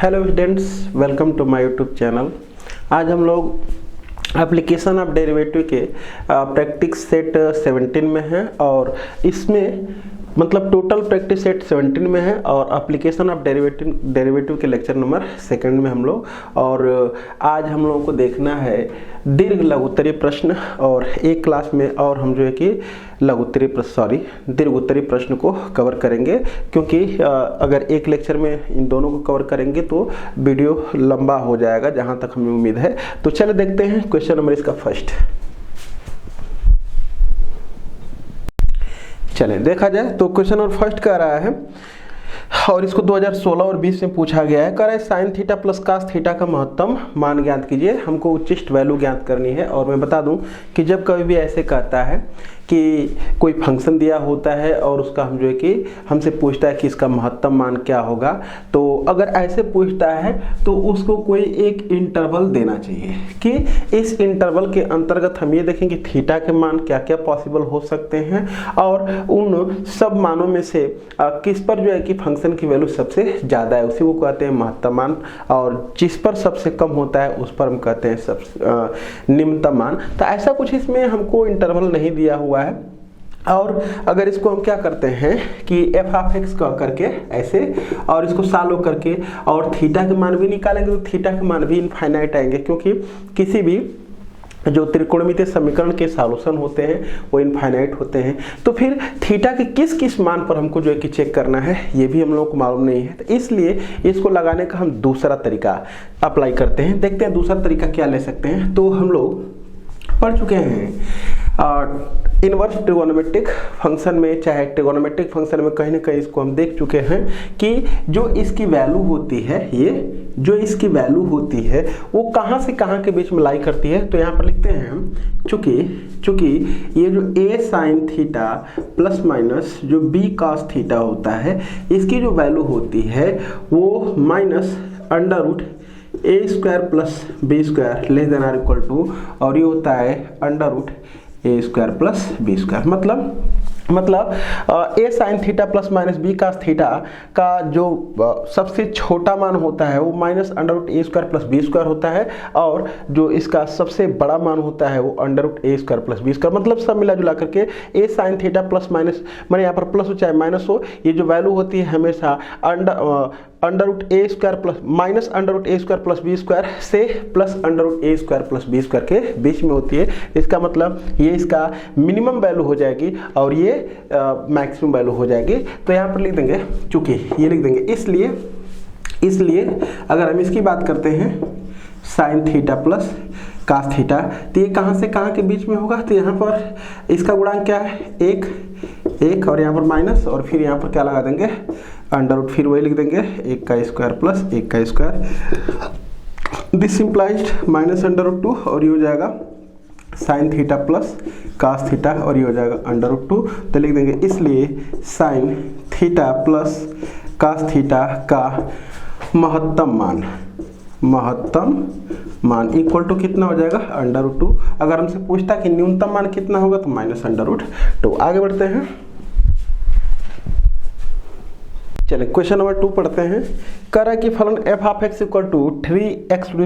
Hello students, welcome to my YouTube channel. आज हम लोग एप्लीकेशन ऑफ डेरिवेटिव के प्रैक्टिस सेट 17 में हैं और इसमें मतलब टोटल प्रैक्टिस सेट 17 में है और एप्लीकेशन ऑफ डेरिवेटिव के लेक्चर नंबर 2 में हम लोग। और आज हम लोगों को देखना है दीर्घ लघुत्तरीय प्रश्न और एक क्लास में और हम जो है कि दीर्घ उत्तरीय प्रश्न को कवर करेंगे, क्योंकि अगर एक लेक्चर में इन दोनों को कवर करेंगे तो वीडियो लंबा हो जाएगा, जहां तक हमें उम्मीद है। तो चलिए देखते हैं क्वेश्चन नंबर इसका फर्स्ट। चले देखा जाए तो क्वेश्चन नंबर फर्स्ट कह रहा है और इसको 2016 और 20 में पूछा गया है। कह रहा है sine theta plus cos theta का महत्तम मान ज्ञात कीजिए। हमको उच्चिष्ट वैल्यू ज्ञात करनी है। और मैं बता दूं कि जब कभी भी ऐसे कहता है कि कोई फंक्शन दिया होता है और उसका हम जो है कि हमसे पूछता है कि इसका महत्तम मान क्या होगा, तो अगर ऐसे पूछता है तो उसको कोई एक इंटरवल देना चाहिए कि इस इंटरवल के अंतर्गत हम ये देखें कि थीटा के मान क्या क्या पॉसिबल हो सकते हैं और उन सब मानों में से किस पर जो है कि फंक्शन की वैल्यू सबसे ज़्यादा है उसी को कहते हैं महत्तम मान, और जिस पर सबसे कम होता है उस पर हम कहते हैं निम्नतम मान। तो ऐसा कुछ इसमें हमको इंटरवल नहीं दिया हुआ है। और अगर इसको हम क्या करते हैं कि एफ ऑफ एक्स का करके ऐसे और इसको सॉल्व करके और थीटा के मान भी निकालेंगे तो थीटा के मान भी इनफाइनाइट आएंगे, क्योंकि किसी भी जो त्रिकोणमितीय समीकरण के सॉल्यूशन होते हैं वो इनफाइनाइट होते हैं। तो फिर थीटा के किस किस मान पर हमको जो है कि चेक करना है ये भी हम लोग को मालूम नहीं है। तो इसलिए इसको लगाने का हम दूसरा तरीका अप्लाई करते हैं। देखते हैं दूसरा तरीका क्या ले सकते हैं। तो हम लोग पढ़ चुके हैं इनवर्स ट्रिगोनोमेट्रिक फंक्शन में, चाहे ट्रिगोनोमेट्रिक फंक्शन में कहीं ना कहीं इसको हम देख चुके हैं कि जो इसकी वैल्यू होती है, ये जो इसकी वैल्यू होती है वो कहाँ से कहाँ के बीच में लाई करती है। तो यहाँ पर लिखते हैं हम चूंकि ये जो a sine theta plus minus जो b कॉस थीटा होता है, इसकी जो वैल्यू होती है वो minus under root a square plus b square less than or equal to, और ये होता है under root a square plus b square. मतलब a sine theta plus minus b cos theta का जो सबसे छोटा मान होता है वो minus under root a square plus b square होता है, और जो इसका सबसे बड़ा मान होता है वो under root a square plus b square. मतलब सब मिला जुला करके a sine theta plus minus, मैंने यहाँ पर प्लस हो चाहे माइनस हो, ये जो वैल्यू होती है हमेशा under root a square plus minus under root a square plus b square से plus under root a square plus b square के बीच में होती है। इसका मतलब ये इसका मिनिमम वैल्यू हो जाएगी और ये मैक्सिमम वैल्यू हो जाएगी। तो यहाँ पर लिख देंगे, चूंकि ये लिख देंगे, इसलिए अगर हम इसकी बात करते हैं sine theta plus cos theta, तो ये कहाँ से कहाँ के बीच में होगा। तो यहाँ पर इसका गुणांक क्या है, एक और यहाँ पर माइनस, और फिर यहाँ पर क्या लगा देंगे अंडर रूट, फिर वही लिख देंगे 1 का स्क्वायर प्लस 1 का square, this implies minus under root 2, और ये हो जाएगा sine theta plus cos theta, और ये हो जाएगा अंडर रूट 2। तो लिख देंगे इसलिए sine theta plus cos theta का महत्तम मान इक्वल टू कितना हो जाएगा अंडर रूट 2। अगर हमसे पूछता कि न्यूनतम मान कितना होगा तो माइनस अंडर रूट 2। आगे बढ़ते हैं, चलिए क्वेश्चन नंबर 2 पढ़ते हैं। कह रहा है कि फलन F of X equal to 3x⁴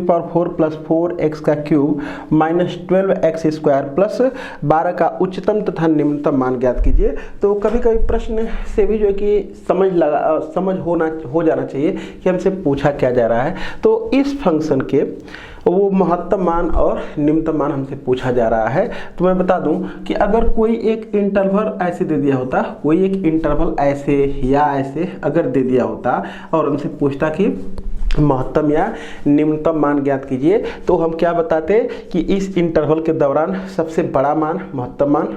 plus 4x का cube minus 12x square plus 12 का उच्चतम तथा निम्नतम मान ज्ञात कीजिए। तो कभी कभी प्रश्न से भी जो है कि समझ हो जाना चाहिए कि हमसे पूछा क्या जा रहा है। तो इस फंक्शन के वो महत्तम मान और निम्नतम मान हमसे पूछा जा रहा है। तो मैं बता दूं कि अगर कोई एक इंटरवल ऐसे दे दिया होता, कोई एक इंटरवल ऐसे या ऐसे अगर दे दिया होता और हमसे पूछता कि महत्तम या निम्नतम मान ज्ञात कीजिए, तो हम क्या बताते कि इस इंटरवल के दौरान सबसे बड़ा मान महत्तम मान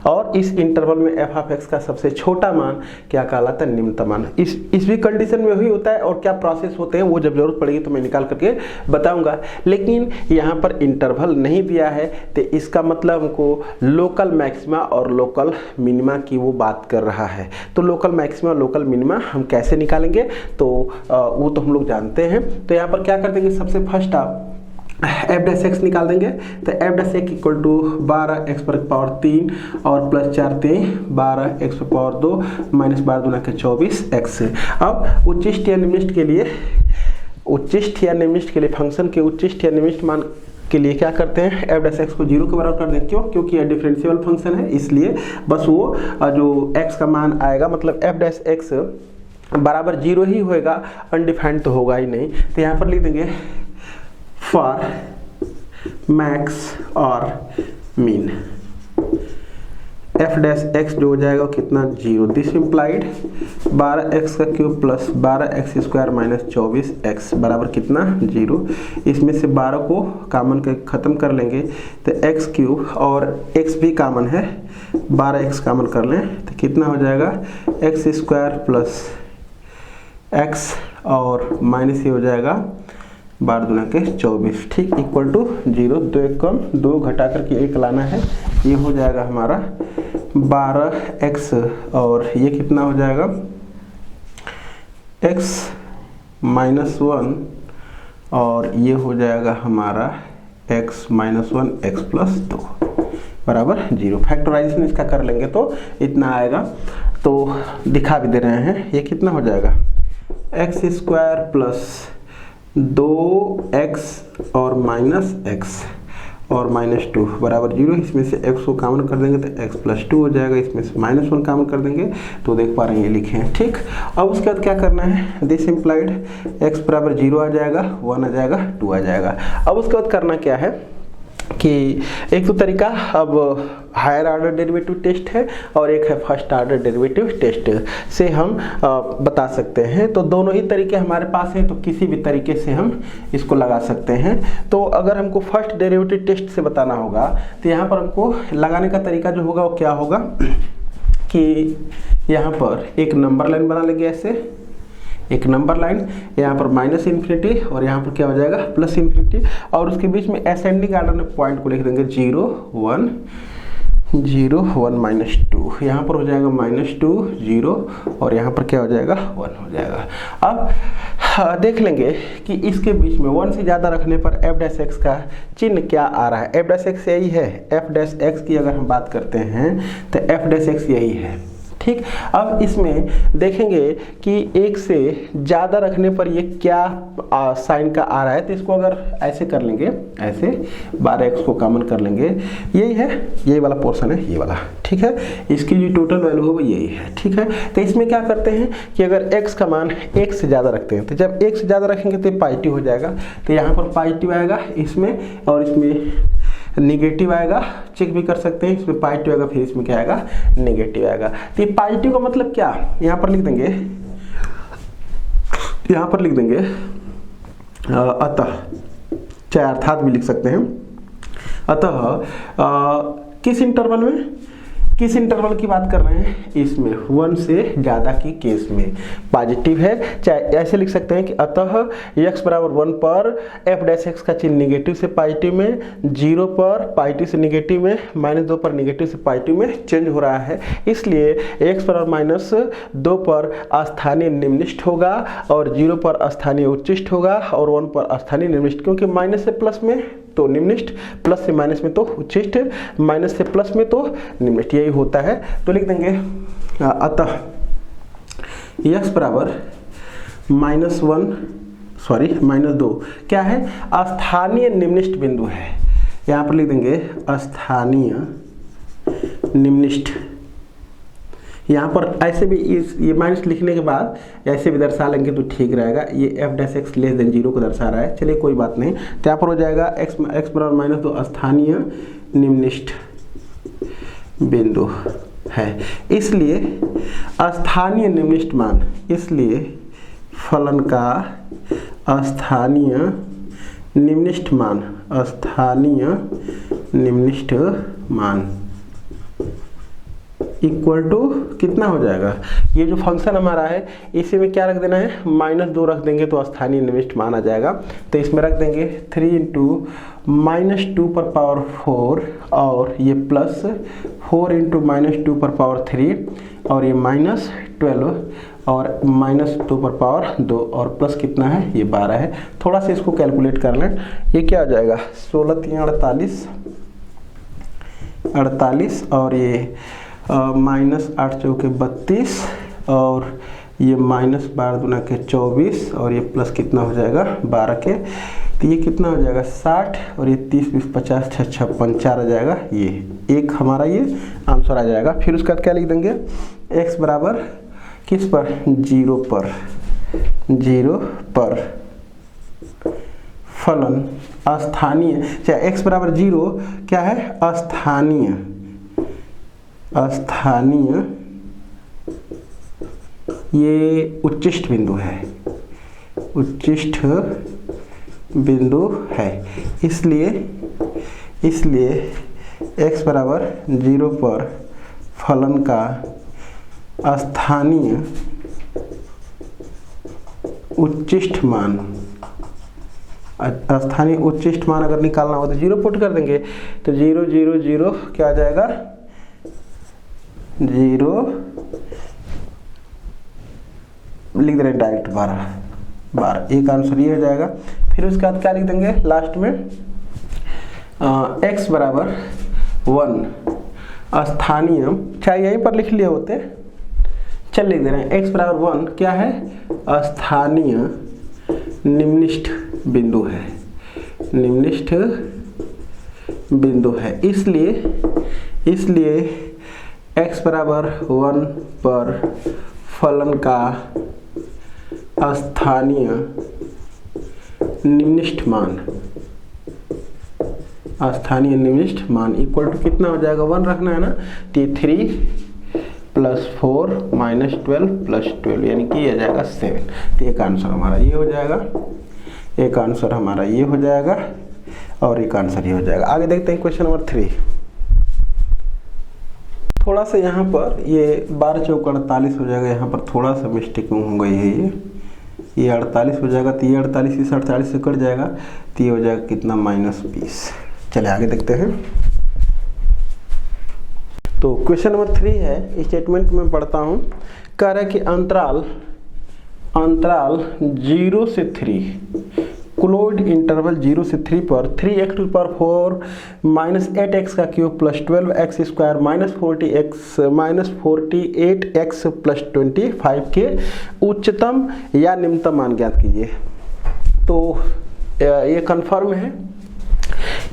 और इस इंटरवल में एफ ऑफ एक्स का सबसे छोटा मान क्या कहलाता है, निम्नतम मान। इस भी कंडीशन में वही होता है, और क्या प्रोसेस होते हैं वो जब जरूरत पड़ेगी तो मैं निकाल करके बताऊंगा। लेकिन यहाँ पर इंटरवल नहीं दिया है, तो इसका मतलब हमको लोकल मैक्सिमा और लोकल मिनिमा की वो बात कर रहा है। तो लोकल मैक्सिमा लोकल मिनिमा हम कैसे निकालेंगे, तो वो तो हम लोग जानते हैं। तो यहाँ पर क्या कर देंगे, सबसे फर्स्ट आप एफ डैश एक्स निकाल देंगे। तो F dash X equal to 12x पर पावर 3 और प्लस 4 3 12x पर पावर 2 माइनस 12 दूना के 24x। अब उच्चिष्ट या निम्निष्ट के लिए उच्चिष्ट या निम्निष्ट के लिए, फंक्शन के उच्चिष्ट या निम्निष्ट मान के लिए क्या करते हैं, एफ डैश एक्स को 0 के बराबर कर दें। क्यों? क्योंकि यह डिफरेंशियल फंक्शन है, इसलिए बस वो जो एक्स का मान आएगा, मतलब एफ डैश एक्स बराबर 0 ही होएगा, अनडिफाइंड तो होगा ही नहीं। तो यहाँ पर लिख देंगे फॉर मैक्स और मीन एफ डैश एक्स जो हो जाएगा कितना 0, दिस इम्प्लाइड 12x का cube plus 12x square minus 24x बराबर कितना 0। इसमें से 12 को कॉमन कर ख़त्म कर लेंगे तो x क्यूब और x भी कॉमन है, 12x कॉमन कर लें तो कितना हो जाएगा x स्क्वायर प्लस x और माइनस ये हो जाएगा 12 दूना के 24, ठीक, इक्वल टू 0। 2 एक कम 2 घटा करके 1 लाना है, ये हो जाएगा हमारा 12x और ये कितना हो जाएगा x माइनस 1 और ये हो जाएगा हमारा x माइनस 1 x प्लस 2 बराबर 0। फैक्टराइजेशन इसका कर लेंगे तो इतना आएगा, तो दिखा भी दे रहे हैं, ये कितना हो जाएगा x स्क्वायर प्लस 2x और माइनस x और माइनस 2 बराबर 0। इसमें से x को कॉमन कर देंगे तो x प्लस 2 हो जाएगा, इसमें से माइनस 1 कॉमन कर देंगे तो देख पा रहे हैं ये लिखे हैं, ठीक। अब उसके बाद क्या करना है, दिस इम्प्लाइड x बराबर 0 आ जाएगा, 1 आ जाएगा, 2 आ जाएगा। अब उसके बाद करना क्या है कि एक तो तरीका अब हायर ऑर्डर डेरिवेटिव टेस्ट है और एक है फर्स्ट ऑर्डर डेरिवेटिव टेस्ट से हम बता सकते हैं। तो दोनों ही तरीके हमारे पास हैं, तो किसी भी तरीके से हम इसको लगा सकते हैं। तो अगर हमको फर्स्ट डेरिवेटिव टेस्ट से बताना होगा तो यहाँ पर हमको लगाने का तरीका जो होगा वो क्या होगा कि यहाँ पर एक नंबर लाइन बना लेंगे, ऐसे एक नंबर लाइन, यहाँ पर माइनस इन्फिनिटी और यहाँ पर क्या हो जाएगा प्लस इन्फिनिटी, और उसके बीच में असेंडिंग ऑर्डर में पॉइंट को लिख देंगे 0 1 0 1 माइनस 2, यहाँ पर हो जाएगा माइनस 2 0 और यहाँ पर क्या हो जाएगा 1 हो जाएगा। अब देख लेंगे कि इसके बीच में 1 से ज़्यादा रखने पर एफ डैश एक्स का चिन्ह क्या आ रहा है। एफ डैश एक्स यही है, एफ डैश एक्स की अगर हम बात करते हैं तो एफ डैश एक्स यही है, ठीक। अब इसमें देखेंगे कि 1 से ज़्यादा रखने पर ये क्या साइन का आ रहा है, तो इसको अगर ऐसे कर लेंगे, ऐसे 12x को कॉमन कर लेंगे, यही है, यही वाला पोर्शन है, ये वाला, ठीक है। इसकी जो टोटल वैल्यू है वो यही है, ठीक है। तो इसमें क्या करते हैं कि अगर x का मान 1 से ज़्यादा रखते हैं तो जब 1 से ज़्यादा रखेंगे तो पॉजिटिव हो जाएगा, तो यहाँ पर पॉजिटिव आएगा इसमें और इसमें निगेटिव आएगा, चेक भी कर सकते हैं, इसमें पॉजिटिव आएगा फिर इसमें क्या आएगा नेगेटिव आएगा। तो ये पॉजिटिव का मतलब क्या, यहाँ पर लिख देंगे, यहाँ पर लिख देंगे अतः, चाहे अर्थात भी लिख सकते हैं। अतः किस इंटरवल में, किस इंटरवल की बात कर रहे हैं, इसमें 1 से ज़्यादा की केस में पॉजिटिव है। चाहे ऐसे लिख सकते हैं कि अतः x बराबर 1 पर एफ डैश एक्स का चिन्ह निगेटिव से पॉजिटिव में, 0 पर पॉजिटिव से निगेटिव में, -2 पर निगेटिव से पॉजिटिव में चेंज हो रहा है, इसलिए x बराबर -2 पर स्थानीय निम्निष्ठ होगा और 0 पर स्थानीय उच्चिष्ट होगा और 1 पर स्थानीय निम्निष्ठ, क्योंकि माइनस से प्लस में तो निम्निष्ठ, प्लस से माइनस में तो उच्चिष्ट, माइनस से प्लस में तो निम्निष्ठ, यही होता है। तो लिख देंगे अतः x बराबर -2 क्या है, स्थानीय निम्निष्ठ बिंदु है। यहाँ पर लिख देंगे स्थानीय निम्निष्ठ, यहाँ पर ऐसे भी ये माइनस लिखने के बाद ऐसे भी दर्शा लेंगे तो ठीक रहेगा। ये F dash x less than 0 को दर्शा रहा है, चलिए कोई बात नहीं। तो यहाँ पर हो जाएगा x बराबर -2 स्थानीय निम्निष्ठ बिंदु है, इसलिए स्थानीय निम्निष्ठ मान, इसलिए फलन का स्थानीय निम्निष्ठ मान, स्थानीय निम्निष्ठ मान इक्वल टू कितना हो जाएगा, ये जो फंक्शन हमारा है इसी में क्या रख देना है, -2 रख देंगे तो स्थानीय निम्निष्ठ मान आ जाएगा। तो इसमें रख देंगे 3 × -2 पर पावर 4 और ये प्लस 4 × -2 पर पावर 3 और ये -12 और -2 पर पावर 2 और प्लस कितना है, ये 12 है। थोड़ा सा इसको कैलकुलेट कर लें, ये क्या आ जाएगा 16 × 48 और ये -8 × 32 और ये -12 दूना के 24 और ये प्लस कितना हो जाएगा 12 के, तो ये कितना हो जाएगा 60 और ये 30 20 50 6 56 4 आ जाएगा। ये एक हमारा ये आंसर आ जाएगा। फिर उसके बाद क्या लिख देंगे, x बराबर किस पर 0 पर, 0 पर फलन अस्थानीय, चाहे x बराबर 0 क्या है अस्थानीय, अस्थानीय ये उच्चिष्ट बिंदु है, उच्चिष्ट बिंदु है। इसलिए x बराबर 0 पर फलन का स्थानीय उच्चिष्ट मान, स्थानीय उच्चिष्ट मान अगर निकालना हो तो 0 पुट कर देंगे, तो 0 0 0 क्या आ जाएगा 0, लिख दे रहे डायरेक्ट 12 एक आंसर ये हो जाएगा। फिर उसके बाद क्या लिख देंगे लास्ट में, x बराबर 1 स्थानीय, चाहे यहीं पर लिख लिए होते, चल लिख दे रहे हैं x बराबर 1 क्या है स्थानीय निम्निष्ठ बिंदु है, निम्निष्ठ बिंदु है। इसलिए x बराबर 1 पर फलन का स्थानीय निम्निष्ठ मान, स्थानीय निम्निष्ठ मान इक्वल टू कितना हो जाएगा 1 रखना है ना, तो 3 + 4 - 12 + 12 यानी कि ये जाएगा 7। तो एक आंसर हमारा ये हो जाएगा, एक आंसर हमारा ये हो जाएगा और एक आंसर ये हो जाएगा। आगे देखते हैं क्वेश्चन नंबर 3। थोड़ा सा यहाँ पर ये 12 चौक 48 हो जाएगा, यहाँ पर थोड़ा सा मिस्टेकिंग हो गई है, ये 48 हो जाएगा, तो ये 48 इस 48 से कट जाएगा, तो ये हो जाएगा कितना -20। चलिए आगे देखते हैं। तो क्वेश्चन नंबर 3 है, स्टेटमेंट में पढ़ता हूँ, कह रहा है कि अंतराल 0 से 3, क्लोज्ड इंटरवल 0 से 3 पर 3x⁴ - 8x का क्यूब + 12x² - 48x + 25 के उच्चतम या निम्नतम मान ज्ञात कीजिए। तो ये कंफर्म है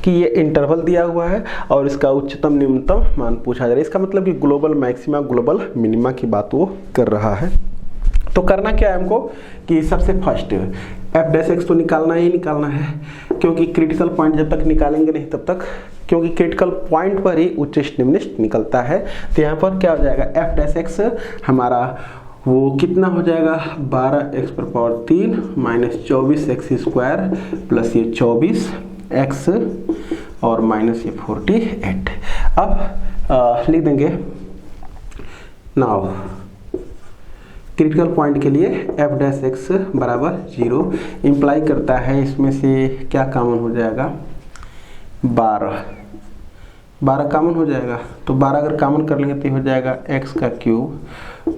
कि ये इंटरवल दिया हुआ है और इसका उच्चतम निम्नतम मान पूछा जा रहा है। इसका मतलब कि ग्लोबल मैक्सिमा ग्लोबल मिनिमा की बात वो कर रहा है। तो करना क्या है हमको कि सबसे फर्स्ट f' तो निकालना ही निकालना है, क्योंकि क्रिटिकल पॉइंट जब तक निकालेंगे नहीं तब तक, क्योंकि क्रिटिकल पॉइंट पर ही उच्चिष्ट निम्निष्ठ निकलता है। तो यहाँ पर क्या हो जाएगा f' हमारा वो कितना हो जाएगा 12x⁴ - 24x² प्लस ये 24x और माइनस ये 48। अब लिख देंगे नाउ क्रिटिकल पॉइंट के लिए f' बराबर 0 इम्प्लाई करता है, इसमें से क्या कॉमन हो जाएगा 12 कॉमन हो जाएगा। तो 12 अगर कॉमन कर लेंगे तो हो जाएगा x का क्यूब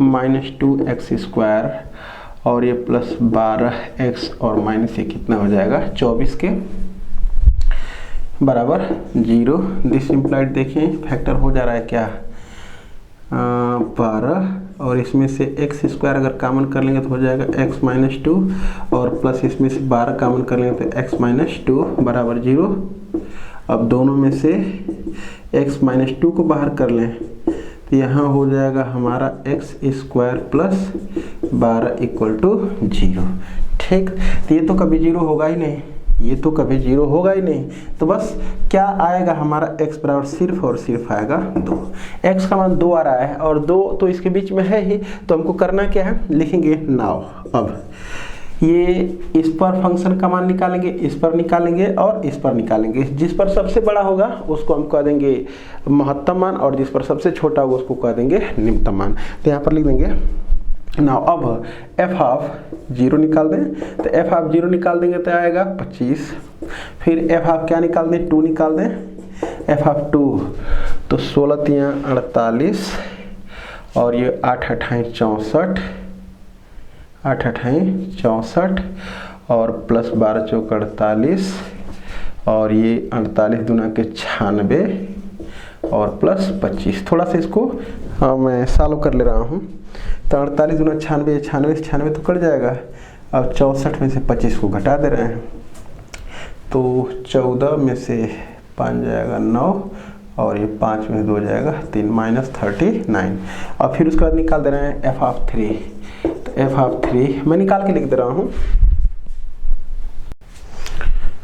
-2x² और ये प्लस 12x और माइनस ये कितना हो जाएगा 24 के बराबर 0। दिस इम्प्लाइड देखें फैक्टर हो जा रहा है क्या 12 और इसमें से x² अगर कॉमन कर लेंगे तो हो जाएगा x - 2 और प्लस इसमें से 12 कॉमन कर लेंगे तो x - 2 बराबर 0। अब दोनों में से x - 2 को बाहर कर लें तो यहाँ हो जाएगा हमारा x² प्लस 12 = 0। ठीक, तो ये तो कभी 0 होगा ही नहीं, ये तो कभी 0 होगा ही नहीं। तो बस क्या आएगा हमारा x बराबर सिर्फ और सिर्फ आएगा 2। x का मान 2 आ रहा है और 2 तो इसके बीच में है ही, तो हमको करना क्या है लिखेंगे नाउ। अब ये इस पर फंक्शन का मान निकालेंगे, इस पर निकालेंगे और इस पर निकालेंगे। जिस पर सबसे बड़ा होगा उसको हम कह देंगे महत्तम मान और जिस पर सबसे छोटा होगा उसको कह देंगे निम्नतम मान। तो यहाँ पर लिख देंगे नाउ। अब f(0) निकाल दें, तो f(0) निकाल देंगे तो आएगा 25। फिर f क्या निकाल दें 2 निकाल दें, f(2) तो 16 × 48 और ये 8 × 8 = 64, 8 × 8 = 64 और प्लस 12 × 4 = 48 और ये 48 दूना के 96 और प्लस 25। थोड़ा सा इसको मैं सॉल्व कर ले रहा हूँ। तो 48 दूना 96, 96 से 96 तो कट जाएगा। अब 64 में से 25 को घटा दे रहे हैं, तो 14 में से 5 जाएगा 9, और ये 5 में 2 जाएगा 3, -39। और फिर उसके बाद निकाल दे रहे हैं एफ ऑफ 3। तो एफ ऑफ 3 मैं निकाल के लिख दे रहा हूँ।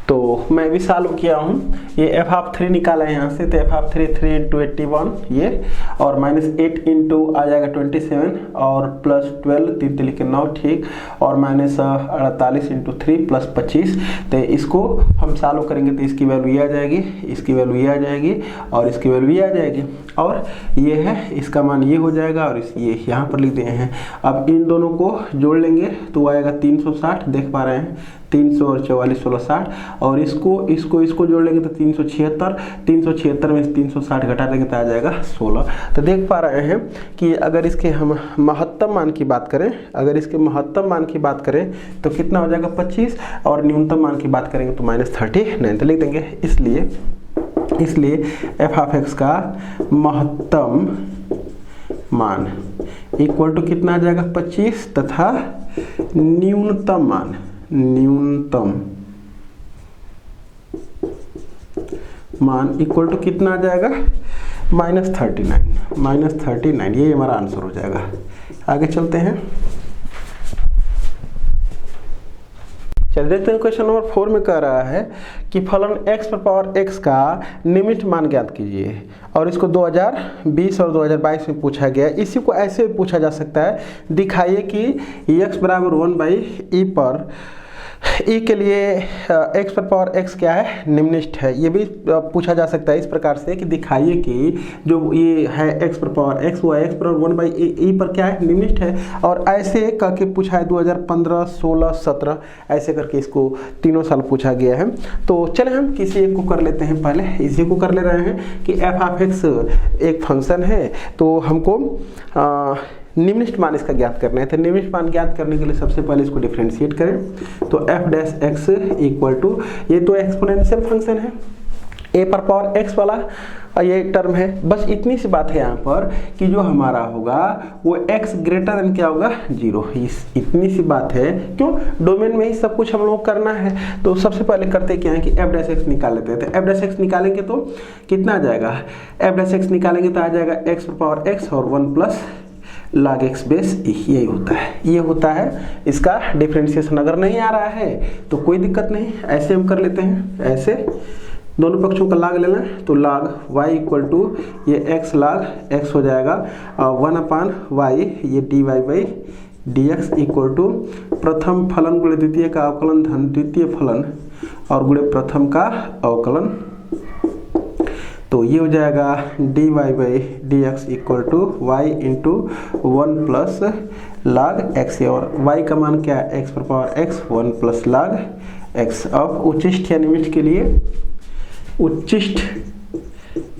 तो मैं भी सॉल्व किया हूँ, ये एफ ऑफ 3 निकाला है यहाँ से। तो एफ ऑफ 3 3 इंटू 81 ये, और -8 इंटू आ जाएगा 27, और +12 3 लिख के 9 ठीक, और -48 इंटू 3 +25। तो इसको हम सॉल्व करेंगे तो इसकी वैल्यू ये आ जाएगी, इसकी वैल्यू ये आ जाएगी, और इसकी वैल्यू ये आ जाएगी, और ये है इसका मान ये हो जाएगा, और ये यहाँ पर लिख दिए हैं। अब इन दोनों को जोड़ लेंगे तो आएगा 360, देख पा रहे हैं 300 और 44 16 60, और इसको जोड़ लेंगे तो 376 में 360 घटा देंगे तो आ जाएगा 16। तो देख पा रहे हैं कि अगर इसके हम महत्तम मान की बात करें, तो कितना हो जाएगा 25, और न्यूनतम मान की बात करेंगे तो -39। तो लिख देंगे इसलिए एफ ऑफ एक्स का महत्तम मान इक्वल टू कितना आ जाएगा 25, तथा न्यूनतम मान इक्वल टू कितना आ जाएगा -39। ये हमारा आंसर हो जाएगा। आगे चलते हैं, चल देखते हैं। क्वेश्चन नंबर 4 में कह रहा है कि फलन x पर पावर x का निम्नलिखित मान ज्ञात कीजिए, और इसको 2020 और 2022 में पूछा गया। इसी को ऐसे पूछा जा सकता है, दिखाइए कि x बराबर 1/e पर e के लिए x पर पावर x क्या है, निम्नलिखित है। ये भी पूछा जा सकता है इस प्रकार से कि दिखाइए कि जो ये है x पर पावर x, वो x पर 1/e पर क्या है, निम्नलिखित है। और ऐसे करके पूछा है 2015, 16, 17 ऐसे करके इसको तीनों साल पूछा गया है। तो चले हम किसी एक को कर लेते हैं, पहले इसी को कर ले रहे हैं कि f ऑफ x एक फंक्शन है, तो हमको निम्नलिखित मान इसका ज्ञात करना है। तो निम्नलिखित मान ज्ञात करने के लिए सबसे पहले इसको डिफरेंशिएट करें, तो f dash x equal to, ये तो एक्सपोनेंशियल फंक्शन है, a पर पावर x वाला ये टर्म है। बस इतनी सी बात है यहाँ पर कि जो हमारा होगा वो x ग्रेटर देन क्या होगा 0, इतनी सी बात है। क्यों, डोमेन में ही सब कुछ हम लोग करना है। तो सबसे पहले करते क्या है कि f डैश x निकाल लेते हैं। तो f डैश x निकालेंगे तो कितना आ जाएगा, f डैश x निकालेंगे तो आ जाएगा x पर पावर x और 1 plus log x base e, यही होता है, ये होता है इसका डिफरेंशिएशन। अगर नहीं आ रहा है तो कोई दिक्कत नहीं, ऐसे हम कर लेते हैं, ऐसे दोनों पक्षों का log लेना है। तो log y इक्वल टू ये x log x हो जाएगा 1/y, ये dy/dx इक्वल टू प्रथम फलन गुणे द्वितीय का अवकलन धन द्वितीय फलन और गुणे प्रथम का अवकलन। तो ये हो जाएगा dy/dx equal to y into 1 plus log x, और y का मान क्या है, x पर power x 1 plus log x। अब उच्चिष्ट या निम्नलिखित के लिए, उच्चिष्ट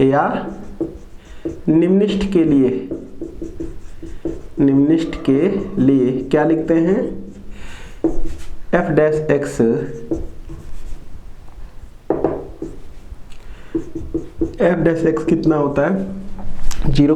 या निम्नलिखित के लिए क्या लिखते हैं, f डैश x कितना होता है 0,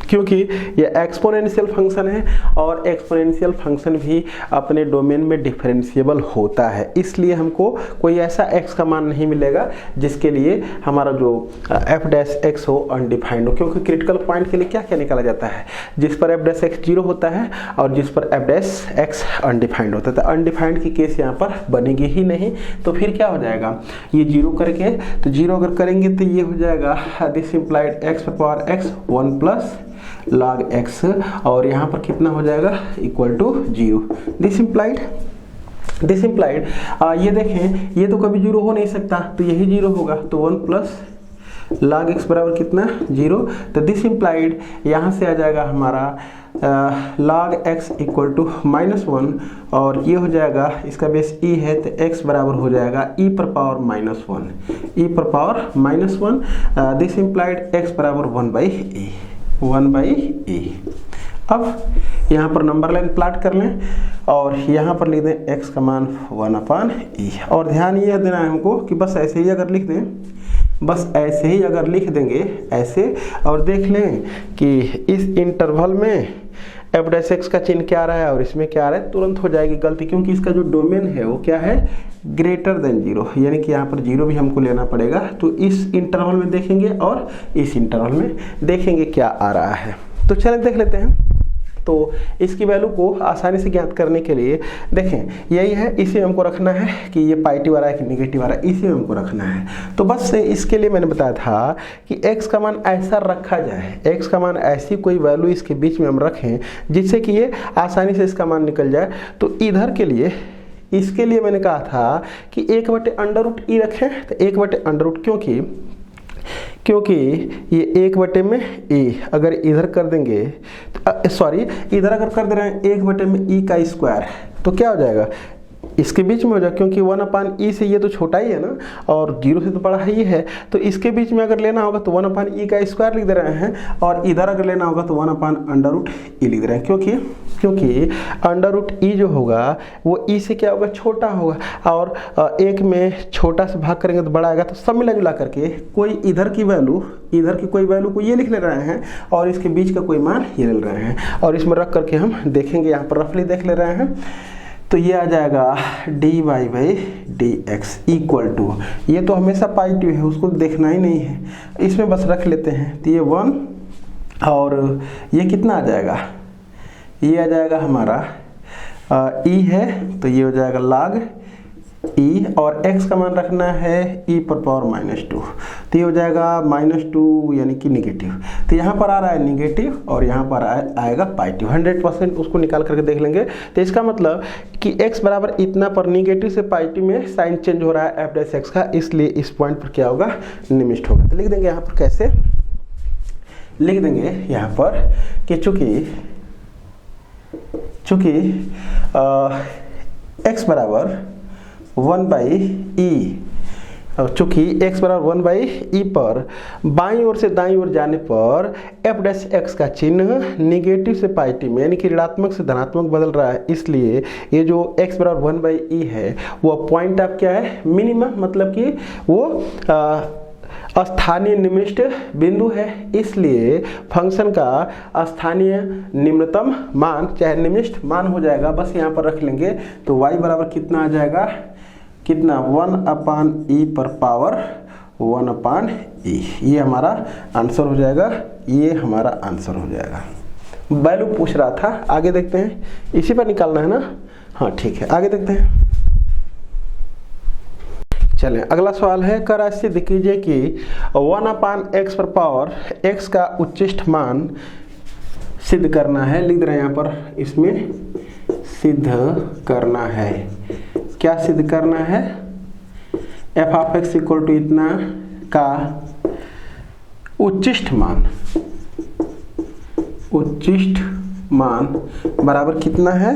क्योंकि ये एक्सपोनेंशियल फंक्शन है और एक्सपोनेंशियल फंक्शन भी अपने डोमेन में डिफरेंशिएबल होता है। इसलिए हमको कोई ऐसा x का मान नहीं मिलेगा जिसके लिए हमारा जो f डैश x हो अनडिफाइंड हो, क्योंकि क्रिटिकल पॉइंट के लिए क्या क्या निकाला जाता है, जिस पर f डैश x 0 होता है और जिस पर f डैश x अनडिफाइंड होता है। तो अनडिफाइंड की केस यहाँ पर बनेगी ही नहीं। तो फिर क्या हो जाएगा, ये 0 करके, तो 0 अगर करेंगे तो ये हो जाएगा दिस इम्प्लाइड x पर power x 1 plus log x, और यहाँ पर कितना हो जाएगा इक्वल टू 0। दिस इम्प्लाइड ये देखें, ये तो कभी 0 हो नहीं सकता, तो यही 0 होगा। तो 1 प्लस log x बराबर कितना 0। तो दिस इम्प्लाइड यहाँ से आ जाएगा हमारा log x इक्वल टू -1, और ये हो जाएगा इसका बेस e है, तो x बराबर हो जाएगा e पर पावर -1। दिस इम्प्लाइड x बराबर 1/e। अब यहाँ पर नंबर लाइन प्लाट कर लें और यहाँ पर लिख दें x का मान 1/e। और ध्यान ये देना है हमको कि बस ऐसे ही अगर लिख देंगे ऐसे, और देख लें कि इस इंटरवल में एफ डैश एक्स का चिन्ह क्या आ रहा है और इसमें क्या आ रहा है, तुरंत हो जाएगी गलती, क्योंकि इसका जो डोमेन है वो क्या है, ग्रेटर देन जीरो, यानी कि यहाँ पर जीरो भी हमको लेना पड़ेगा। तो इस इंटरवल में देखेंगे और इस इंटरवल में देखेंगे क्या आ रहा है। तो चलिए देख लेते हैं। तो इसकी वैल्यू को आसानी से ज्ञात करने के लिए देखें यही है, इसी में हमको रखना है कि ये पॉजिटिव आ रहा है कि निगेटिव आ रहा है, इसी में हमको रखना है। तो बस इसके लिए मैंने बताया था कि x का मान ऐसा रखा जाए, x का मान ऐसी कोई वैल्यू इसके बीच में हम रखें जिससे कि ये आसानी से इसका मान निकल जाए। तो इधर के लिए, इसके लिए मैंने कहा था कि 1/√e रखें, तो 1/√, क्योंकि ये 1/में e अगर इधर कर देंगे तो सॉरी इधर अगर कर दे रहे हैं 1/में e का स्क्वायर, तो क्या हो जाएगा, इसके बीच में हो जाए, क्योंकि 1/e से ये तो छोटा ही है ना और 0 से तो बड़ा ही है। तो इसके बीच में अगर लेना होगा तो 1/e का स्क्वायर लिख दे रहे हैं, और इधर अगर लेना होगा तो 1/√e लिख दे रहे हैं, क्योंकि √e जो होगा वो e से क्या होगा, छोटा होगा, और एक में छोटा से भाग करेंगे तो बड़ा आएगा। तो सब मिला जुला करके कोई इधर की कोई वैल्यू को ये लिख ले रहे हैं और इसके बीच का कोई मान ये ले रहे हैं, और इसमें रख करके हम देखेंगे, यहाँ पर रफली देख ले रहे हैं। तो ये आ जाएगा dy/dx इक्वल टू, ये तो हमेशा पॉजिटिव है, उसको देखना ही नहीं है, इसमें बस रख लेते हैं। तो ये 1 और ये कितना आ जाएगा, ये आ जाएगा हमारा e है, तो ये हो जाएगा log e, और x का मान रखना है e⁻², तो ये हो जाएगा -2 यानी कि निगेटिव। तो यहाँ पर आ रहा है निगेटिव और यहाँ पर आएगा पॉजिटिव, 100% उसको निकाल करके देख लेंगे। तो इसका मतलब कि x बराबर इतना पर निगेटिव से पॉजिटिव में साइन चेंज हो रहा है एफ डैश एक्स का, इसलिए इस पॉइंट पर क्या होगा, निमिष्ट होगा। तो लिख देंगे यहाँ पर, कैसे लिख देंगे यहाँ पर कि चूंकि x बराबर 1/e, और चूंकि x बराबर 1/e पर बाईं ओर से दाईं ओर जाने पर एफ डैश एक्स का चिन्ह निगेटिव से पॉजिटिव में यानी कि ऋणात्मक से धनात्मक बदल रहा है, इसलिए ये जो x बराबर 1/e है वो पॉइंट आप क्या है, मिनिमम, मतलब कि वो स्थानीय निम्नतम बिंदु है, इसलिए फंक्शन का स्थानीय निम्नतम मान चाहे निम्नतम मान हो जाएगा, बस यहाँ पर रख लेंगे। तो y बराबर कितना आ जाएगा, कितना 1/e पर पावर 1/e, ये हमारा आंसर हो जाएगा, ये हमारा आंसर हो जाएगा। वैल्यू पूछ रहा था, आगे देखते हैं, इसी पर निकालना है ना, हाँ ठीक है, आगे देखते हैं। चलें, अगला सवाल है, कर सिद्ध कीजिए कि 1/x पर पावर x का उच्चिष्ट मान सिद्ध करना है। लिख रहे हैं यहाँ पर, इसमें सिद्ध करना है, क्या सिद्ध करना है, f(x) इक्वल टू इतना का उच्चिष्ट मान बराबर कितना है,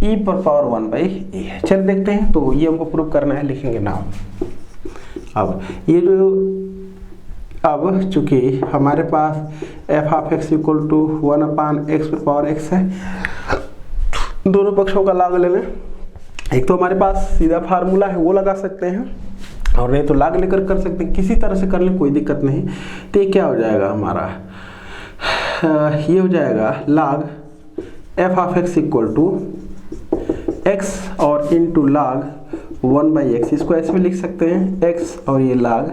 e पर पावर 1/e है। चल देखते हैं, तो ये हमको प्रूव करना है, लिखेंगे नाउ। अब ये जो, अब चूंकि हमारे पास f(x) इक्वल टू 1/x पर पावर x है, दोनों पक्षों का लॉग ले लें। एक तो हमारे पास सीधा फार्मूला है वो लगा सकते हैं, और नहीं तो लॉग लेकर कर सकते हैं, किसी तरह से कर लें, कोई दिक्कत नहीं। तो ये क्या हो जाएगा हमारा, ये हो जाएगा log f(x) equal to x और इंटू log 1/x, इसको ऐसे भी लिख सकते हैं, x और ये log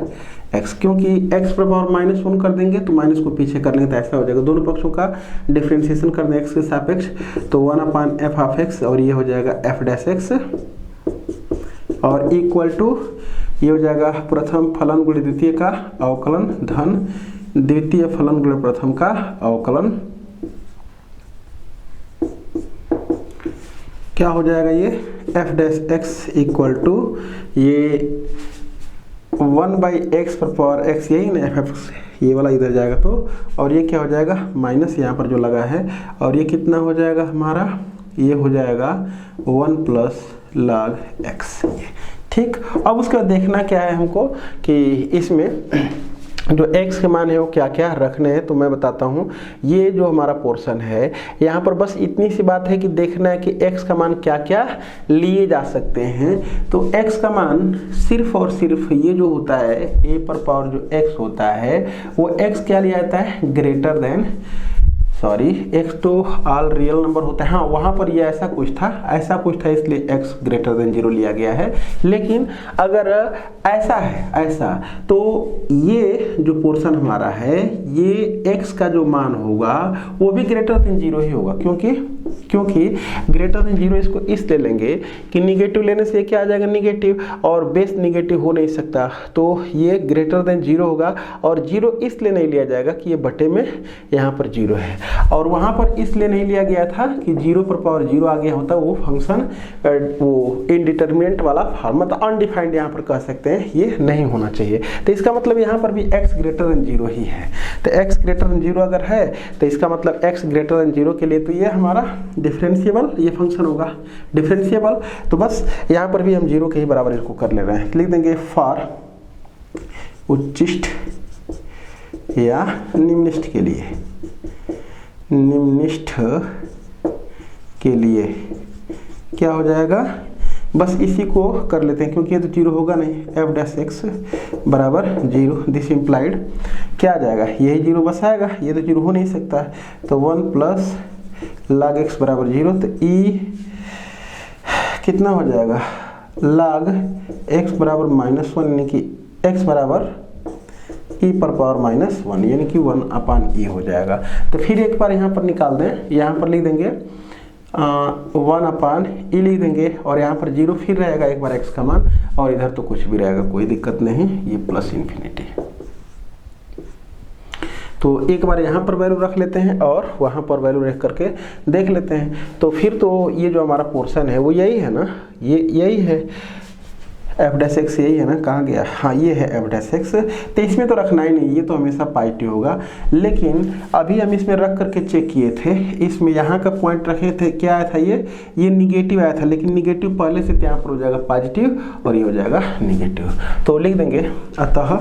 x, क्योंकि x पर पावर -1 कर देंगे तो माइनस को पीछे कर लेंगे तो ऐसा हो जाएगा, दोनों पक्षों का डिफ्रेंशिएशन कर दें x के सापेक्ष, तो 1/f(x) और ये हो जाएगा f डैश x, और इक्वल टू ये हो जाएगा प्रथम फलन गुणित द्वितीय का अवकलन धन द्वितीय फलन गुणित प्रथम का अवकलन, क्या हो जाएगा ये f dash x equal to ये 1/x पर पावर x, यही ना f(x), ये वाला इधर जाएगा तो, और ये क्या हो जाएगा माइनस यहाँ पर जो लगा है, और ये कितना हो जाएगा हमारा, ये हो जाएगा 1 + log x। ठीक, अब उसके बाद देखना क्या है हमको कि इसमें जो x के मान है वो क्या क्या रखने हैं, तो मैं बताता हूँ। ये जो हमारा पोर्शन है यहाँ पर बस इतनी सी बात है कि देखना है कि x का मान क्या क्या लिए जा सकते हैं। तो x का मान सिर्फ और सिर्फ ये जो होता है a पर पावर जो x होता है वो x क्या लिया जाता है, ग्रेटर देन सॉरी x तो ऑल रियल नंबर होता है, हाँ वहाँ पर ये ऐसा कुछ था इसलिए x ग्रेटर देन 0 लिया गया है। लेकिन अगर ऐसा है ऐसा, तो ये जो पोर्शन हमारा है ये x का जो मान होगा वो भी ग्रेटर देन 0 ही होगा, क्योंकि ग्रेटर देन 0 इसको इसलिए लेंगे कि निगेटिव लेने से क्या आ जाएगा निगेटिव, और बेस निगेटिव हो नहीं सकता, तो ये ग्रेटर देन 0 होगा। और 0 इसलिए नहीं लिया जाएगा कि ये बटे में यहाँ पर 0 है, और वहाँ पर इसलिए नहीं लिया गया था कि 0 पर पावर 0 आ गया होता, वो फंक्शन वो इनडिटर्मिनेंट वाला फॉर्म, मतलब अनडिफाइंड यहाँ पर कह सकते हैं, ये नहीं होना चाहिए। तो इसका मतलब यहाँ पर भी x ग्रेटर देन 0 ही है। तो x ग्रेटर देन 0 अगर है तो इसका मतलब x ग्रेटर देन 0 के लिए तो ये हमारा डिफरेंशिएबल ये फंक्शन होगा, डिफरेंशिएबल। तो बस यहाँ पर भी हम 0 के ही बराबर इसको कर ले रहे हैं, लिख देंगे फॉर उच्चिष्ट या निम्निष्ठ के लिए, निम्निष्ठ के लिए क्या हो जाएगा, बस इसी को कर लेते हैं क्योंकि ये तो 0 होगा नहीं, f डैश x बराबर 0, दिस इम्प्लाइड क्या आ जाएगा, यही 0 बस आएगा, ये तो 0 हो नहीं सकता, तो 1 प्लस log x बराबर 0, तो e कितना हो जाएगा log x बराबर -1, यानी कि x बराबर e पर पावर -1, यानी कि 1/e हो जाएगा। तो फिर एक बार यहाँ पर निकाल दें, यहाँ पर लिख देंगे 1/e लिख देंगे, और यहाँ पर 0 फिर रहेगा एक बार x का मान, और इधर तो कुछ भी रहेगा, कोई दिक्कत नहीं, ये प्लस इन्फिनिटी। तो एक बार यहाँ पर वैल्यू रख लेते हैं और वहाँ पर वैल्यू रख करके देख लेते हैं। तो फिर तो ये जो हमारा पोर्शन है वो यही है ना, ये यही है f डैश एक्स, यही है ना, कहाँ गया, हाँ ये है f डैश एक्स। तो इसमें तो रखना ही नहीं, ये तो हमेशा पाई टी होगा। लेकिन अभी हम इसमें रख करके चेक किए थे, इसमें यहाँ का पॉइंट रखे थे, क्या आया था, ये निगेटिव आया था, लेकिन निगेटिव पहले से यहाँ पर हो जाएगा पॉजिटिव और ये हो जाएगा निगेटिव। तो लिख देंगे अतः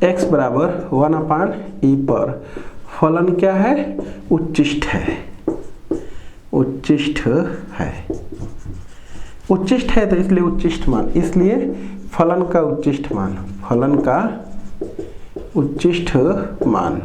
x बराबर 1/e पर फलन क्या है, उच्चिष्ट है, उच्चिष्ट है, उच्चिष्ट है, तो इसलिए उच्चिष्ट मान, इसलिए फलन का उच्चिष्ट मान, फलन का उच्चिष्ट मान,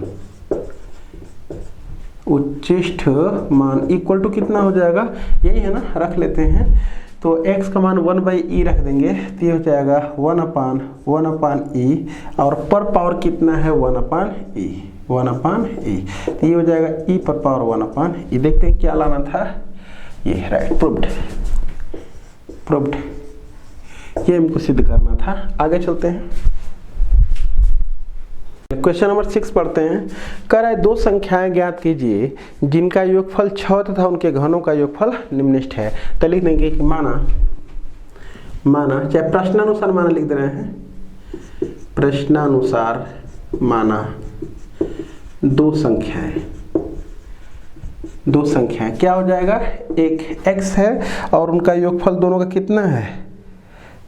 उच्चिष्ट मान इक्वल टू कितना हो जाएगा, यही है ना, रख लेते हैं। तो x का मान 1/e रख देंगे, तो ये हो जाएगा 1/e, और पर पावर कितना है 1/e, 1/e, तो ये हो जाएगा e पर पावर 1/e। देखते हैं क्या लाना था, ये राइट, प्रूव्ड, ये हमको सिद्ध करना था। आगे चलते हैं, क्वेश्चन नंबर 6 पढ़ते हैं। कह रहा है दो संख्याएं ज्ञात कीजिए जिनका योगफल 6 तथा उनके घनों का योगफल निम्नलिखित है। तो लिख देंगे कि माना, चाहे प्रश्नानुसार माना लिख दे रहे हैं, प्रश्नानुसार माना दो संख्याएं क्या हो जाएगा, एक x है और उनका योगफल दोनों का कितना है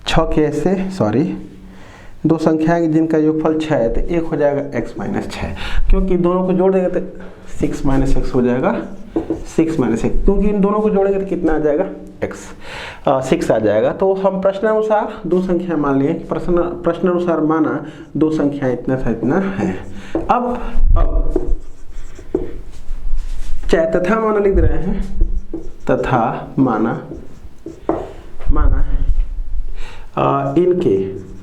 6 के ऐसे, सॉरी दो संख्याएं जिनका योगफल 6 है, तो एक हो जाएगा x - 6, क्योंकि दोनों को जोड़ देंगे तो 6 - x हो जाएगा, 6 - 1, क्योंकि इन दोनों को जोड़ेंगे तो कितना आ जाएगा x 6 आ जाएगा। तो हम प्रश्नानुसार दो संख्या मान लिए, प्रश्नानुसार माना दो संख्याएं इतना था इतना है। अब चाहे तथा माना लिख रहे हैं, तथा माना इनके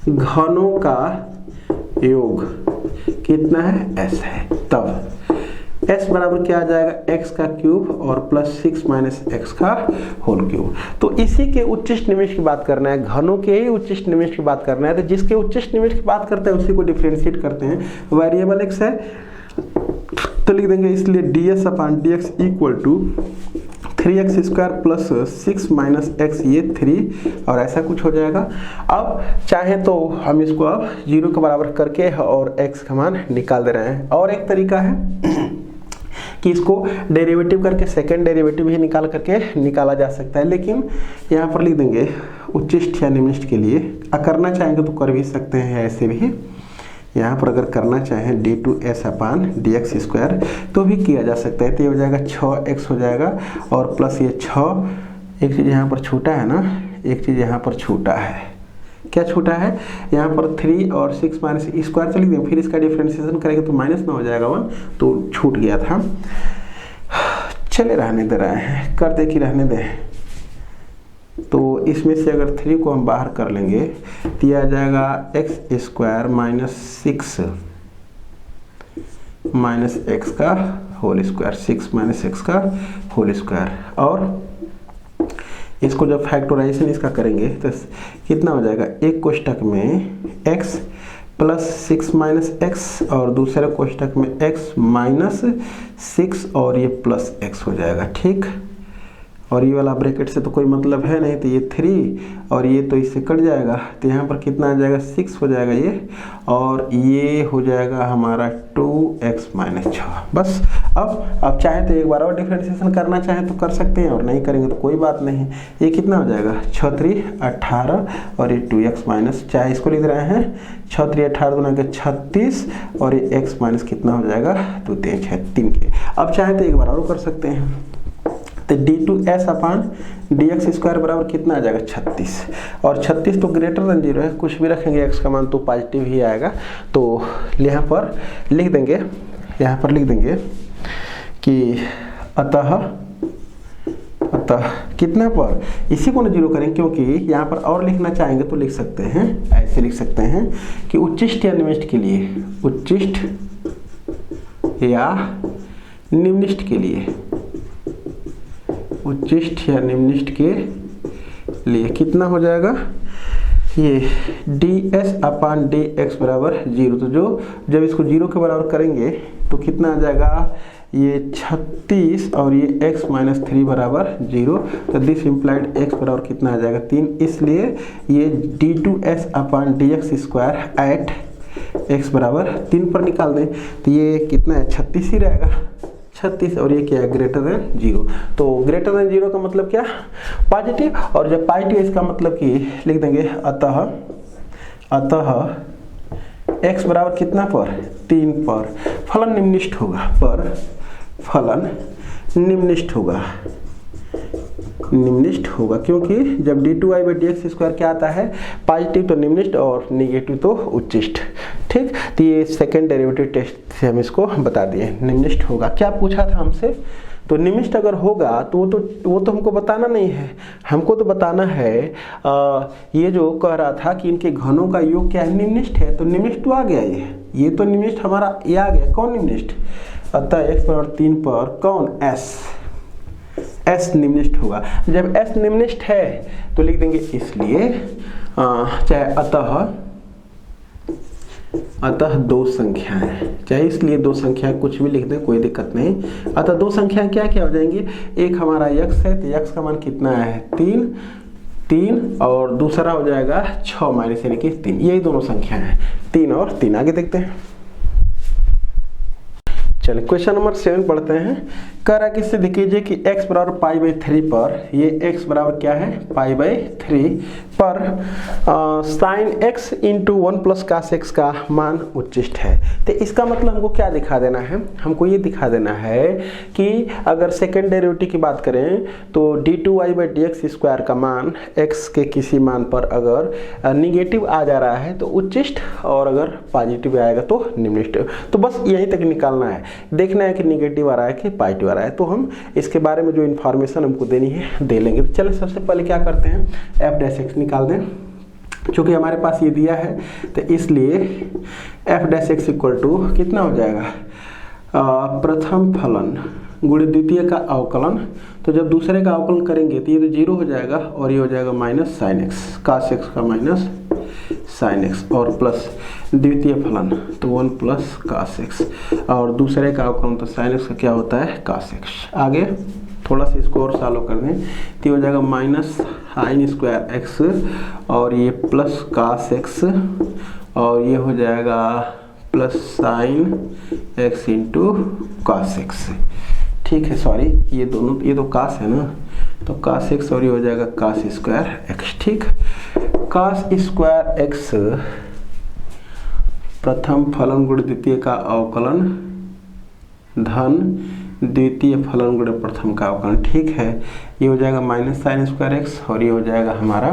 घनों का योग कितना है s है, तब s बराबर क्या आ जाएगा x का क्यूब और प्लस 6 - x का होल क्यूब। तो इसी के उच्चिष्ट निम्नलिखित की बात करना है, घनों के ही उच्चिष्ट निम्नलिखित की बात करना है। तो जिसके उच्चिष्ट निम्नलिखित की बात करते हैं उसी को डिफरेंशिएट करते हैं। वेरिएबल x है तो लिख देंगे, इसलिए ds/dx equal to 3x² plus 6 - x, ये 3 और ऐसा कुछ हो जाएगा। अब चाहे तो हम इसको अब 0 के बराबर करके और x का मान निकाल दे रहे हैं। और एक तरीका है कि इसको डेरिवेटिव करके सेकंड डेरिवेटिव ही निकाला जा सकता है, लेकिन यहाँ पर लिख देंगे उच्चिष्ट या निम्नलिखित के लिए। करना चाहेंगे तो कर भी सकते हैं, ऐसे भी यहाँ पर अगर करना चाहें d2s/dx² तो भी किया जा सकता है। तो ये हो जाएगा 6x हो जाएगा और प्लस ये 6, एक चीज़ यहाँ पर छूटा है ना, एक चीज़ यहाँ पर छूटा है, क्या छूटा है यहाँ पर 3 और 6 माइनस स्क्वायर चली गई, फिर इसका डिफ्रेंशिएशन करेंगे तो माइनस में हो जाएगा 1, तो छूट गया था। चले रहने दे रहे हैं, कर दे कि रहने दे। तो इसमें से अगर 3 को हम बाहर कर लेंगे तो यह आ जाएगा X square minus 6 minus x का होल स्क्वायर, 6 माइनस एक्स का होल स्क्वायर। और इसको जब फैक्टराइजेशन इसका करेंगे तो कितना हो जाएगा, एक कोष्टक में x प्लस 6 माइनस एक्स और दूसरे कोष्टक में x माइनस 6 और ये प्लस x हो जाएगा। ठीक, और ये वाला ब्रैकेट से तो कोई मतलब है नहीं, तो ये 3 और ये तो इससे कट जाएगा, तो यहाँ पर कितना आ जाएगा 6 हो जाएगा ये, और ये हो जाएगा हमारा 2x माइनस 6। बस अब चाहे तो एक बार और डिफ्रेंशिएशन करना चाहे तो कर सकते हैं, और नहीं करेंगे तो कोई बात नहीं। ये कितना हो जाएगा 6 3 18 और ये 2x माइनस, चाहे इसको लिख रहे हैं 6 3 18 गुना के 36 और ये x माइनस कितना हो जाएगा 2 3 6 3 के। अब चाहे तो एक बार और कर सकते हैं, तो d2s अपान dx स्क्वायर बराबर कितना आ जाएगा 36, और 36 तो ग्रेटर देन 0 है, कुछ भी रखेंगे x का मान तो पॉजिटिव ही आएगा। तो यहाँ पर लिख देंगे, यहाँ पर लिख देंगे कि अतः कितना पर, इसी को ना 0 करें, क्योंकि यहाँ पर और लिखना चाहेंगे तो लिख सकते हैं, ऐसे लिख सकते हैं कि उच्चिष्ट या निम्निष्ट के लिए, उच्चिष्ट या निम्निष्ट के लिए, उच्चिष्ट या निम्निष्ट के लिए कितना हो जाएगा ये ds अपान dx बराबर 0। तो जो जब इसको 0 के बराबर करेंगे तो कितना आ जाएगा ये 36 और ये x माइनस 3 बराबर 0। तो दिस इम्प्लाइड x बराबर कितना आ जाएगा 3, इसलिए ये d2s upon dx square eight x बराबर 3 पर निकाल दें तो ये कितना है 36 ही रहेगा, 36, और ये क्या है ग्रेटर देन 0। तो ग्रेटर देन 0 का मतलब क्या पॉजिटिव, और जब पॉजिटिव इसका मतलब कि लिख देंगे अतः x बराबर कितना पर 3 पर फलन निम्निष्ठ होगा, पर फलन निम्निष्ठ होगा, क्योंकि जब d2i/dx स्क्वायर क्या आता है पॉजिटिव तो निम्निष्ठ और निगेटिव तो उच्चिष्ट। ठीक, तो ये सेकेंड डेरिवेटिव टेस्ट से हम इसको बता दिए निम्निष्ठ होगा। क्या पूछा था हमसे, तो निम्निष्ठ अगर होगा तो वो तो हमको बताना नहीं है, हमको तो बताना है ये जो कह रहा था कि इनके घनों का योग क्या है निम्निष्ठ है, तो निम्निष्ठ तो आ गया ये तो निम्निष्ठ हमारा ये आ गया। कौन निम्निष्ठ, अतः x बराबर 3 पर कौन s निम्निष्ठ होगा। जब s निम्निष्ठ है तो लिख देंगे इसलिए चाहे अतः दो संख्याएं, चाहे इसलिए दो संख्याएं कुछ भी लिख दें कोई दिक्कत नहीं। अतः दो संख्याएं क्या क्या हो जाएंगी, एक हमारा x है तो x का मान कितना है 3 और दूसरा हो जाएगा 6 माइनस यानी कि 3, यही दोनों संख्याएं हैं 3 और 3। आगे देखते हैं, चलिए क्वेश्चन नंबर 7 पढ़ते हैं। कह रहा है कि सिद्ध कीजिए कि x बराबर π/3 पर, ये x बराबर क्या है π/3 पर sine x into 1 plus cos x का मान उच्चिष्ट है। तो इसका मतलब हमको क्या दिखा देना है, हमको ये दिखा देना है कि अगर सेकेंड डेरिवेटिव की बात करें तो d2y/dx स्क्वायर का मान x के किसी मान पर अगर निगेटिव आ जा रहा है तो उच्चिष्ट, और अगर पॉजिटिव आएगा तो निम्निष्ठ। तो बस यहीं तक निकालना है, देखना है कि निगेटिव आ रहा है कि पॉजिटिव आ रहा है, तो हम इसके बारे में जो इन्फॉर्मेशन हमको देनी है दे लेंगे। तो चलिए सबसे पहले क्या करते हैं f' निकाल दें, क्योंकि हमारे पास ये दिया है तो इसलिए f' इक्वल टू कितना हो जाएगा प्रथम फलन गुणे द्वितीय का अवकलन। तो जब दूसरे का अवकलन करेंगे तो ये तो 0 हो जाएगा और ये हो जाएगा माइनस साइन x, कास x का माइनस साइन x, और प्लस द्वितीय फलन तो 1 प्लस कास x, और दूसरे का अवकलन तो साइन x का क्या होता है कास x। आगे थोड़ा सा इसको और सॉल्व कर दें तो हो जाएगा माइनस साइन स्क्वायर x और ये प्लस कास x, और ये हो जाएगा plus sine x into cos x। ठीक है, सॉरी ये दोनों, ये तो कास है ना, तो कास x और ये हो जाएगा कास स्क्वायर x। ठीक, कास स्क्वायर x प्रथम फलन गुणे द्वितीय का अवकलन धन द्वितीय फलन गुणे प्रथम का अवकलन। ठीक है, ये हो जाएगा माइनस साइन स्क्वायर x और ये हो जाएगा हमारा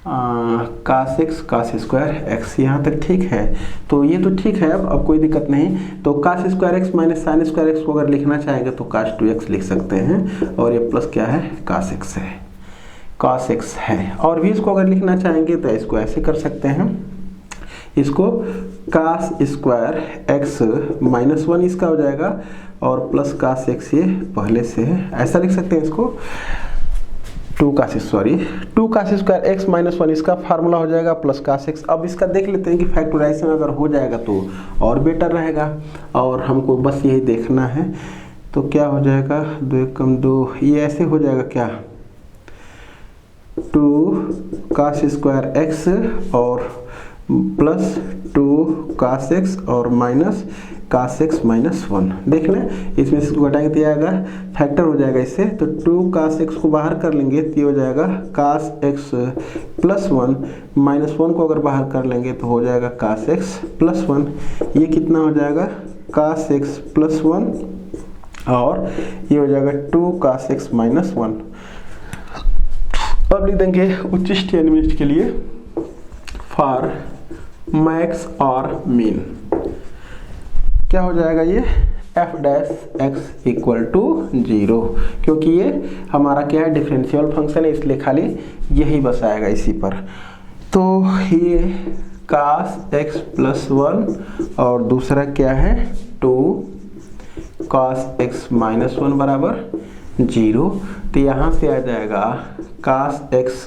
कास एक्स कास स्क्वायर एक्स, यहाँ तक ठीक है। तो ये तो ठीक है, अब कोई दिक्कत नहीं। तो cos square X minus sine square X को अगर लिखना चाहेंगे तो कास 2x लिख सकते हैं, और ये प्लस क्या है, कास एक्स है, कास एक्स है। और भी इसको अगर लिखना चाहेंगे तो इसको ऐसे कर सकते हैं, इसको कास स्क्वायर एक्स माइनस 1 इसका हो जाएगा, और प्लस कास एक्स ये पहले से है, ऐसा लिख सकते हैं इसको। 2 कास स्क्वायर एक्स माइनस 1 इसका फार्मूला हो जाएगा, प्लस कास एक्स। अब इसका देख लेते हैं कि फैक्टराइजेशन अगर हो जाएगा तो और बेटर रहेगा, और हमको बस यही देखना है। तो क्या हो जाएगा, 2 कम 2, ये ऐसे हो जाएगा क्या, 2 कास स्क्वायर एक्स और प्लस 2 कास एक्स और माइनस कास एक्स माइनस 1। देख लें, इसमें से इसको घटाएंगे तो ये आएगा, फैक्टर हो जाएगा इससे। तो 2 कास एक्स को बाहर कर लेंगे तो ये हो जाएगा कास एक्स प्लस 1, माइनस 1 को अगर बाहर कर लेंगे तो हो जाएगा कास एक्स प्लस 1। ये कितना हो जाएगा, कास एक्स प्लस 1, और ये हो जाएगा 2 कास एक्स माइनस 1। अब लिख देंगे उच्चिष्ट एलिमेंट के लिए फॉर मैक्स और मीन, क्या हो जाएगा ये, F dash X equal to 0, क्योंकि ये हमारा क्या है, डिफरेंशियल फंक्शन है, इसलिए खाली यही बस आएगा इसी पर। तो ये कास एक्स प्लस 1 और दूसरा क्या है, 2 कास एक्स माइनस 1 बराबर 0। तो यहाँ से आ जाएगा कास एक्स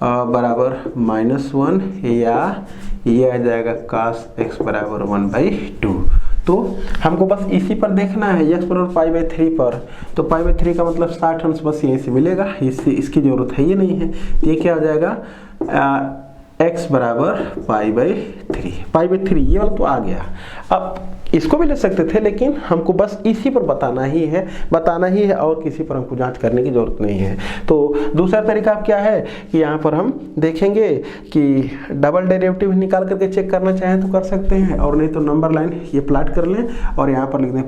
बराबर -1, या ये आ जाएगा कास एक्स बराबर 1/2। तो हमको बस इसी पर देखना है, x बराबर π/3 पर। तो π/3 का मतलब 60 अंश बस यहीं से मिलेगा, इसकी जरूरत है ये नहीं है। तो ये क्या हो जाएगा, x बराबर π/3 ये वाला तो आ गया। अब इसको भी ले सकते थे, लेकिन हमको बस इसी पर बताना ही है, और किसी पर हमको जांच करने की जरूरत नहीं है। तो दूसरा तरीका क्या है कि यहाँ पर हम देखेंगे कि डबल डेरिवेटिव निकाल करके चेक करना चाहें तो कर सकते हैं, और नहीं तो नंबर लाइन ये प्लाट कर लें और यहाँ पर लिख दें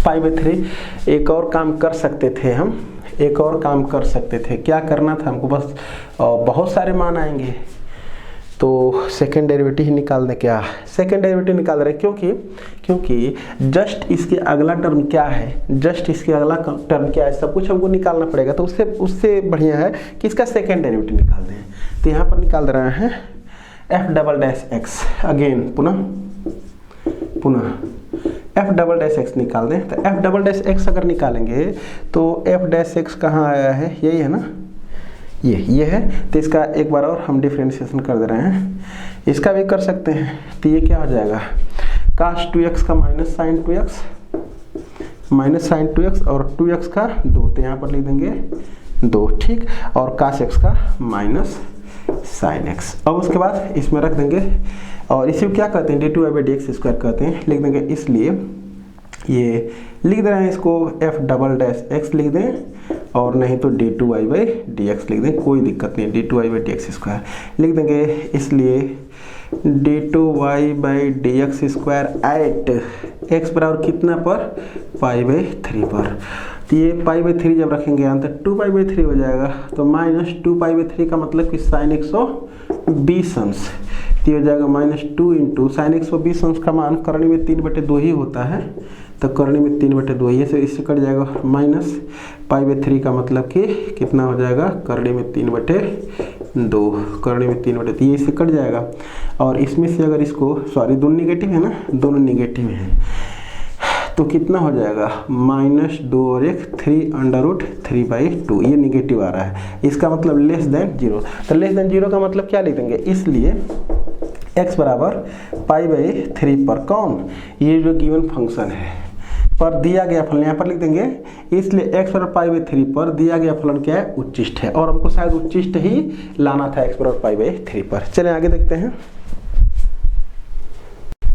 π/3। एक और काम कर सकते थे क्या करना था हमको, बस बहुत सारे मान आएंगे तो सेकेंड डेरिवेटिव ही निकाल दें। क्या सेकेंड डेरिवेटिव निकाल रहे हैं, क्योंकि जस्ट इसके अगला टर्म क्या है, सब कुछ हमको निकालना पड़ेगा। तो उससे बढ़िया है कि इसका सेकेंड डेरिवेटिव निकाल दें। तो यहाँ पर निकाल रहे हैं F double dash x, again पुनः एफ डबल डैश एक्स निकाल दें। तो एफ डबल डैश एक्स अगर निकालेंगे तो एफ डैश एक्स कहाँ आया है, यही है ना, ये है। तो इसका एक बार और हम डिफरेंशिएशन कर दे रहे हैं, इसका भी कर सकते हैं। तो ये क्या हो जाएगा, काश 2x का माइनस साइन 2x और 2x का 2, तो यहाँ पर लिख देंगे 2, ठीक। और काश x का माइनस साइन x। अब उसके बाद इसमें रख देंगे, और इसी को क्या कहते हैं, d2y/dx² कहते हैं, लिख देंगे। इसलिए ये लिख दे रहे हैं, इसको f डबल डैश x लिख दें, और नहीं तो d2y/dx लिख दें, कोई दिक्कत नहीं, d2y/dx² लिख देंगे। इसलिए d2y/dx² एट x बराबर कितना पर, π/3 पर। तो ये π/3 जब रखेंगे यहाँ तक 2π/3 हो जाएगा। तो माइनस 2π/3 का मतलब कि साइन 120 अंश, तो हो जाएगा -2 इंटू साइन 120 अंश का मान करनी में 3/2 ही होता है, तो करनी में 3/2 ये से इससे कट जाएगा। माइनस π/3 का मतलब कि कितना हो जाएगा, करनी में 3/2, करनी में 3/2 ये इससे कट जाएगा। और इसमें से अगर इसको, सॉरी दोनों निगेटिव है ना, दोनों निगेटिव हैं, तो कितना हो जाएगा, -2 और 1 3√3/2, ये निगेटिव आ रहा है, इसका मतलब लेस देन 0। तो लेस देन 0 का मतलब क्या लिख देंगे, इसलिए x बराबर π/3 पर कौन, ये जो गिवन फंक्शन है पर दिया गया फलन, यहाँ पर लिख देंगे। इसलिए x बराबर π/3 पर दिया गया फलन क्या है, उच्चिष्ट है, और हमको शायद उच्चिष्ट ही लाना था x बराबर π/3 पर। चलें आगे देखते हैं।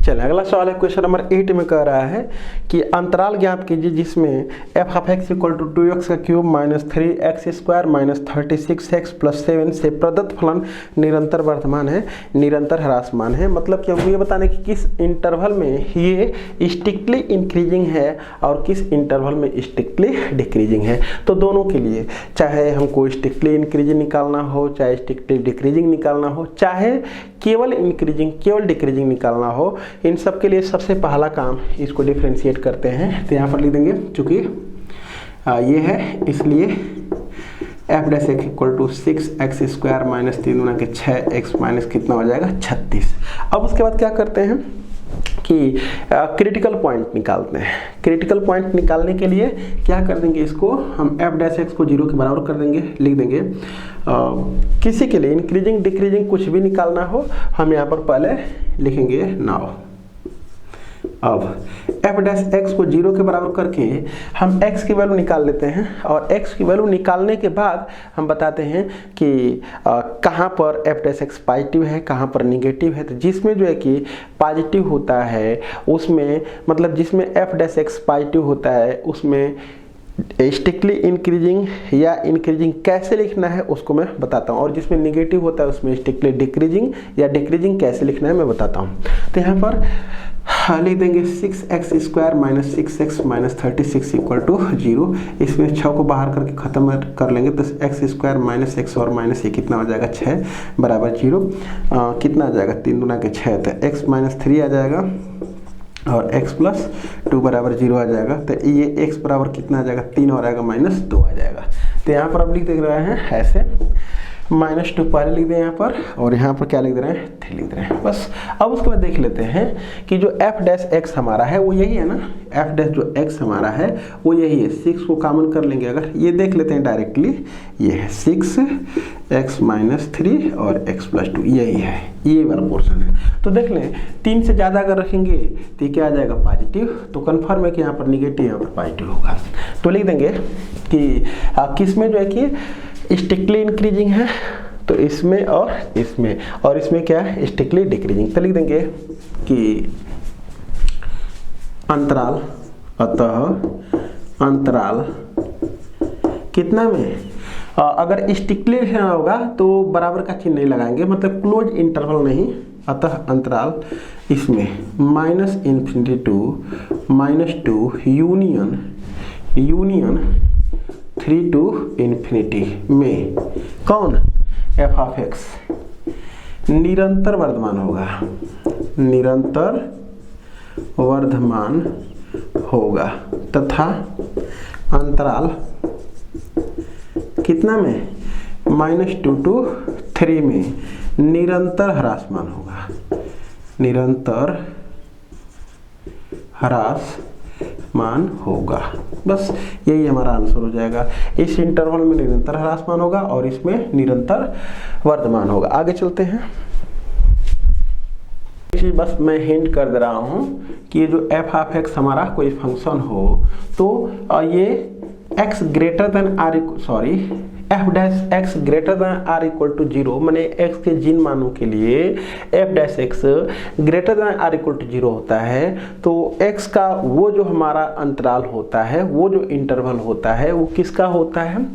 चलिए अगला सवाल है, क्वेश्चन नंबर 8 में कह रहा है कि अंतराल ज्ञात कीजिए जिसमें f of x equal to 2x का cube minus 3x square minus 36x plus 7 से प्रदत्त फलन निरंतर वर्धमान है, निरंतर ह्रासमान है। मतलब कि हमको ये बताना है कि किस इंटरवल में ये स्ट्रिक्टली इंक्रीजिंग है और किस इंटरवल में स्ट्रिक्टली डिक्रीजिंग है। तो दोनों के लिए, चाहे हमको स्ट्रिक्टली इंक्रीजिंग निकालना हो, चाहे स्ट्रिक्टली डिक्रीजिंग निकालना हो, चाहे केवल इंक्रीजिंग केवल डिक्रीजिंग निकालना हो, इन सब के लिए सबसे पहला काम इसको डिफरेंशिएट करते हैं। तो यहाँ पर लिख देंगे, चूंकि ये है इसलिए F dash X equal to 6x square minus 3 गुना के 6x माइनस कितना हो जाएगा 36। अब उसके बाद क्या करते हैं कि क्रिटिकल पॉइंट निकालते हैं। क्रिटिकल पॉइंट निकालने के लिए क्या कर देंगे, इसको हम एफ डैश एक्स को 0 के बराबर कर देंगे, लिख देंगे। किसी के लिए इंक्रीजिंग डिक्रीजिंग कुछ भी निकालना हो, हम यहाँ पर पहले लिखेंगे नाउ। अब एफ डैश एक्स को 0 के बराबर करके हम x की वैल्यू निकाल लेते हैं, और x की वैल्यू निकालने के बाद हम बताते हैं कि कहाँ पर एफ डैश एक्स पॉजिटिव है, कहाँ पर निगेटिव है। तो जिसमें जो है कि पॉजिटिव होता है उसमें, मतलब जिसमें एफ डैश एक्स पॉजिटिव होता है उसमें स्ट्रिक्टली इंक्रीजिंग या इंक्रीजिंग कैसे लिखना है उसको मैं बताता हूँ, और जिसमें निगेटिव होता है उसमें स्ट्रिक्टली डिक्रीजिंग या डिक्रीजिंग कैसे लिखना है मैं बताता हूँ। तो यहाँ पर लिख देंगे 6x square minus 6x minus 36 equal to 0। इसमें 6 को बाहर करके खत्म कर लेंगे तो x स्क्वायर माइनस x और माइनस ये कितना हो जाएगा 6 बराबर 0। कितना आ जाएगा 3 गुना के 6, तो x माइनस 3 आ जाएगा और x प्लस 2 बराबर 0 आ जाएगा। तो ये x बराबर कितना आ जाएगा 3 और आएगा माइनस 2 आ जाएगा। तो यहाँ पर अब लिख दे रहे हैं ऐसे, -2 पहले लिख दें यहाँ पर, और यहाँ पर क्या लिख दे रहे हैं 3 लिख दे रहे हैं बस। अब उसके बाद देख लेते हैं कि जो f डैश x हमारा है वो यही है ना, f डैश जो x हमारा है वो यही है। 6 को कॉमन कर लेंगे, अगर ये देख लेते हैं डायरेक्टली, ये है 6x माइनस 3 और x प्लस 2, यही है, ये वाला पोर्शन है। तो देख लें 3 से ज़्यादा अगर रखेंगे तो क्या आ जाएगा पॉजिटिव, तो कन्फर्म है कि यहाँ पर निगेटिव यहाँ पर पॉजिटिव होगा। तो लिख देंगे कि किस में जो है कि स्ट्रिक्टली इंक्रीजिंग है, तो इसमें और इसमें, और इसमें क्या है स्ट्रिक्टली डिक्रीजिंग। तो लिख देंगे कि अंतराल, अतः अंतराल कितना में, अगर स्ट्रिक्टली लिखना होगा तो बराबर का चिन्ह नहीं लगाएंगे, मतलब क्लोज इंटरवल नहीं, अतः अंतराल इसमें -∞ टू -2 यूनियन 3 टू इन्फिनिटी में कौन f ऑफ x निरंतर वर्धमान होगा, निरंतर वर्धमान होगा, तथा अंतराल कितना में -2 टू 3 में निरंतर ह्रासमान होगा, निरंतर ह्रासमान होगा। बस यही हमारा आंसर हो जाएगा। इस इंटरवल में निरंतर ह्रासमान होगा और इसमें निरंतर वर्धमान होगा। आगे चलते हैं। बस मैं हिंट कर दे रहा हूं कि ये जो f ऑफ x हमारा कोई फंक्शन हो तो ये x greater than or, sorry f dash x greater than or equal to 0, मैंने x के जिन मानों के लिए f dash x greater than or equal to 0 होता है, तो x का वो जो हमारा अंतराल होता है, वो जो इंटरवल होता है वो किसका होता है,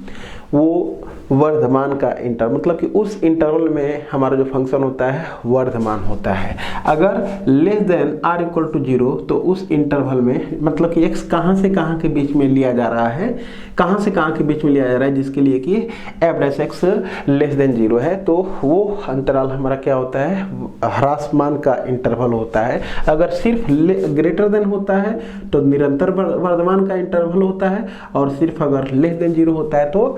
वो वर्धमान का इंटरवल, मतलब कि उस इंटरवल में हमारा जो फंक्शन होता है वर्धमान होता है। अगर less than or equal to 0 तो उस इंटरवल में, मतलब कि x कहाँ से कहाँ के बीच में लिया जा रहा है, कहाँ से कहाँ के बीच में लिया जा रहा है, जिसके लिए कि f dash x less than 0 है, तो वो अंतराल हमारा क्या होता है ह्रासमान का इंटरवल होता है। अगर सिर्फ ग्रेटर देन होता है तो निरंतर वर्धमान का इंटरवल होता है, और सिर्फ अगर लेस देन 0 होता है तो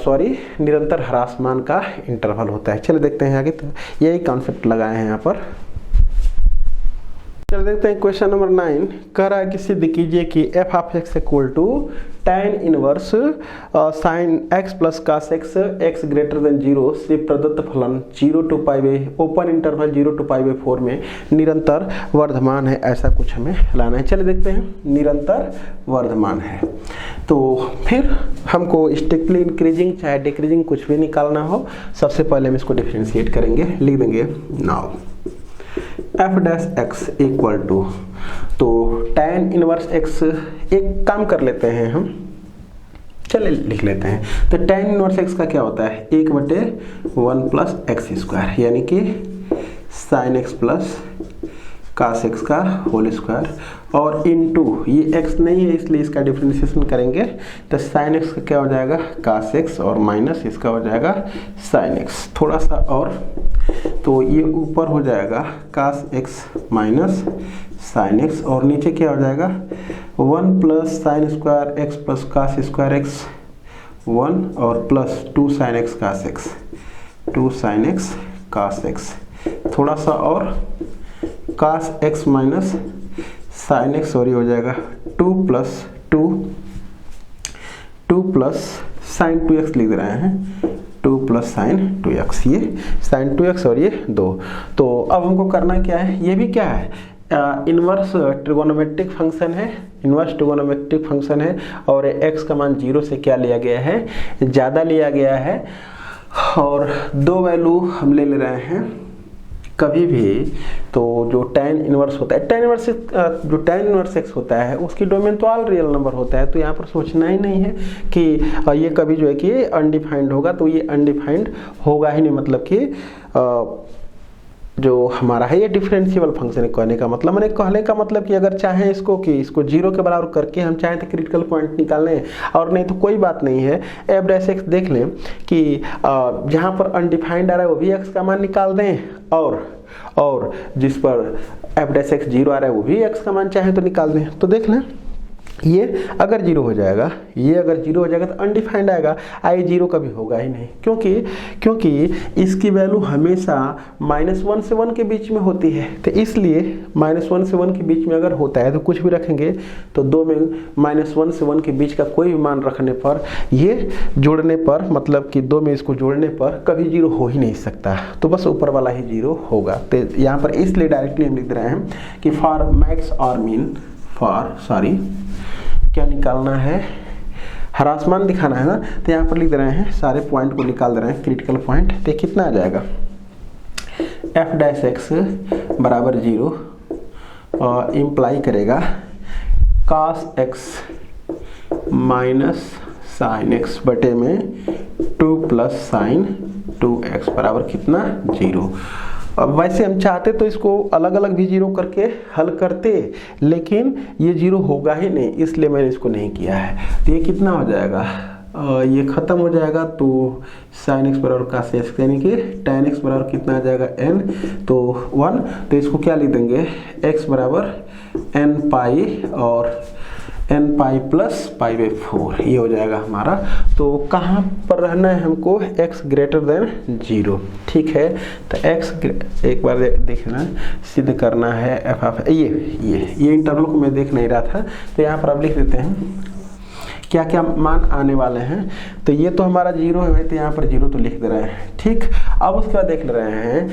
निरंतर ह्रासमान का इंटरवल होता है। चलिए देखते हैं आगे, तो यही कॉन्सेप्ट लगाए हैं यहाँ पर। चलिए देखते हैं क्वेश्चन नंबर 9 कह रहा है कि सिद्ध कीजिए कि f of x equal to tan inverse sin x plus cos x greater than 0 से प्रदत्त फलन 0 to π ओपन इंटरवल 0 to π/4 में निरंतर वर्धमान है, ऐसा कुछ हमें लाना है। चलिए देखते हैं, निरंतर वर्धमान है तो फिर हमको स्ट्रिक्टली इंक्रीजिंग चाहे डिक्रीजिंग कुछ भी निकालना हो, सबसे पहले हम इसको डिफरेंशिएट करेंगे। लिख देंगे now F dash X equal to, तो tan इनवर्स एक्स, एक काम कर लेते हैं हम, चले लिख लेते हैं। तो tan इनवर्स एक्स का क्या होता है, 1/1 प्लस एक्स स्क्वायर, यानी कि sine X plus cos X का होल स्क्वायर, और इनटू ये x नहीं है इसलिए इसका डिफरेंशिएशन करेंगे, तो साइन एक्स का क्या हो जाएगा कास एक्स, और माइनस इसका हो जाएगा साइन एक्स, थोड़ा सा और, तो ये ऊपर हो जाएगा cos X minus sine X, और नीचे क्या हो जाएगा 1 plus sine square X plus cos square X 1, और plus 2 sine X cos X, 2 sine X cos X, थोड़ा सा और cos X minus sine X, और ये हो जाएगा 2 प्लस साइन 2x लिख रहे हैं, 2 प्लस साइन 2x, ये साइन 2x और ये 2। तो अब हमको करना क्या है, ये भी क्या है इनवर्स ट्रिगोनोमेट्रिक फंक्शन है, इनवर्स ट्रिगोनोमेट्रिक फंक्शन है, और x का मान 0 से क्या लिया गया है, ज़्यादा लिया गया है, और 2 वैल्यू हम ले रहे हैं कभी भी। तो जो tan इनवर्स होता है, जो tan इनवर्स x होता है उसकी डोमेन तो ऑल रियल नंबर होता है, तो यहाँ पर सोचना ही नहीं है कि ये कभी जो है कि अनडिफाइंड होगा, तो ये अनडिफाइंड होगा ही नहीं, मतलब कि जो हमारा है ये डिफरेंशिएबल फंक्शन है। कहने का मतलब कि अगर चाहें इसको कि इसको 0 के बराबर करके हम चाहें तो क्रिटिकल पॉइंट निकाल लें, और नहीं तो कोई बात नहीं है, एफ डैश एक्स देख लें कि जहाँ पर अनडिफाइंड आ रहा है वो भी एक्स का मान निकाल दें, और जिस पर एफ डैश एक्स 0 आ रहा है वो भी एक्स का मान चाहें तो निकाल दें। तो देख लें ये अगर 0 हो जाएगा, ये अगर 0 हो जाएगा तो अनडिफाइंड आएगा, आई 0 कभी होगा ही नहीं, क्योंकि इसकी वैल्यू हमेशा -1 से 1 के बीच में होती है, तो इसलिए -1 से 1 के बीच में अगर होता है तो कुछ भी रखेंगे, तो 2 में -1 से 1 के बीच का कोई भी मान रखने पर, ये जोड़ने पर, मतलब कि 2 में इसको जोड़ने पर कभी 0 हो ही नहीं सकता, तो बस ऊपर वाला ही 0 होगा। तो यहाँ पर इसलिए डायरेक्टली हम लिख रहे हैं कि फॉर मैक्स और मीन, क्या निकालना है, ह्रासमान दिखाना है ना, तो यहाँ पर लिख रहे हैं, सारे पॉइंट को निकाल दे रहे हैं, क्रिटिकल पॉइंट। तो कितना आ जाएगा, एफ डैश एक्स बराबर 0 इम्प्लाई करेगा कास एक्स माइनस साइन एक्स बटे में 2 प्लस साइन 2x बराबर कितना 0। अब वैसे हम चाहते तो इसको अलग अलग भी 0 करके हल करते, लेकिन ये 0 होगा ही नहीं, इसलिए मैंने इसको नहीं किया है। तो ये कितना हो जाएगा, ये ख़त्म हो जाएगा, तो साइन एक्स बराबर कास एक्स, यानी कि tan एक्स बराबर कितना आ जाएगा n, तो 1, तो इसको क्या लिख देंगे x बराबर n पाई और n pi plus pi by 4, ये हो जाएगा हमारा। तो कहाँ पर रहना है हमको, x ग्रेटर देन 0, ठीक है। तो x एक बार देखना, सिद्ध करना है एफ ऑफ ये इंटरवल को मैं देख नहीं रहा था, तो यहाँ पर अब लिख देते हैं क्या क्या मान आने वाले हैं। तो ये तो हमारा 0 है, तो यहाँ पर 0 तो लिख दे रहे हैं, ठीक। अब उसके बाद देख ले रहे हैं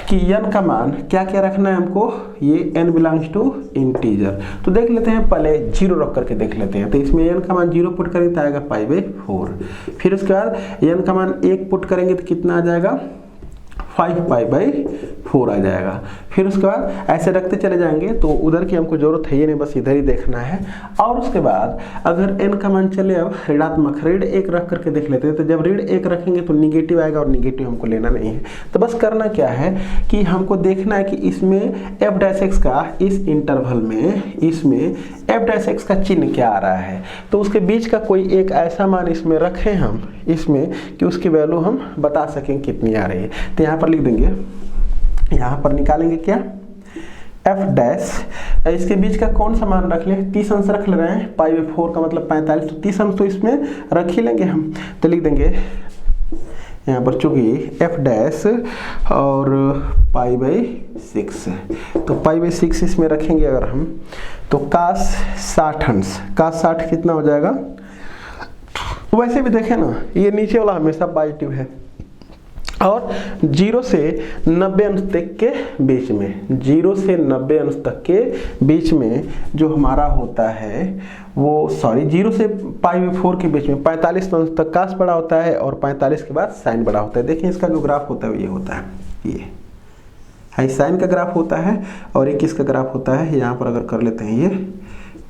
कि n का मान क्या क्या रखना है हमको, ये n बिलोंग्स टू इंटीजर, तो देख लेते हैं, पहले 0 रख करके देख लेते हैं। तो इसमें n का मान 0 पुट करेंगे तो आएगा पाई बाई 4, फिर उसके बाद n का मान 1 पुट करेंगे तो कितना आ जाएगा 5 पाई बाई 4 आ जाएगा। फिर उसके बाद ऐसे रखते चले जाएंगे, तो उधर की हमको जरूरत है ही नहीं, बस इधर ही देखना है। और उसके बाद अगर n का मान चले अब ऋणात्मक, ऋण 1 रख करके देख लेते हैं, तो जब ऋण 1 रखेंगे तो निगेटिव आएगा, और निगेटिव हमको लेना नहीं है। तो बस करना क्या है कि हमको देखना है कि इसमें एफ डैश एक्स का, इस इंटरवल में इसमें एफ डैश एक्स का चिन्ह क्या आ रहा है, तो उसके बीच का कोई एक ऐसा मान इसमें रखें हम इसमें कि उसकी वैल्यू हम बता सकें कितनी आ रही है। तो यहाँ पर लिख देंगे, यहाँ पर निकालेंगे क्या, एफ डैश, इसके बीच का कौन सा मान रख लें, 30 अंश रख ले रहे हैं, पाई बाई 4 का मतलब 45, तो 30 अंश तो इसमें रख ही लेंगे हम। तो लिख देंगे यहाँ पर चूंकि एफ डैश और पाई बाई 6, तो पाई बाई 6 इसमें रखेंगे अगर हम, तो कास 60 अंश, कास 60 कितना हो जाएगा। वैसे भी देखें ना, ये नीचे वाला हमेशा पॉजिटिव है, और 0 से 90 अंश तक के बीच में, 0 से 90 अंश तक के बीच में जो हमारा होता है वो, 0 से पाई बाई 4 के बीच में 45 अंश तक कास बड़ा होता है, और 45 के बाद साइन बड़ा होता है। देखिए इसका जो ग्राफ होता है ये होता है, हाई साइन का ग्राफ होता है और एक किसका ग्राफ होता है, यहाँ पर अगर कर लेते हैं ये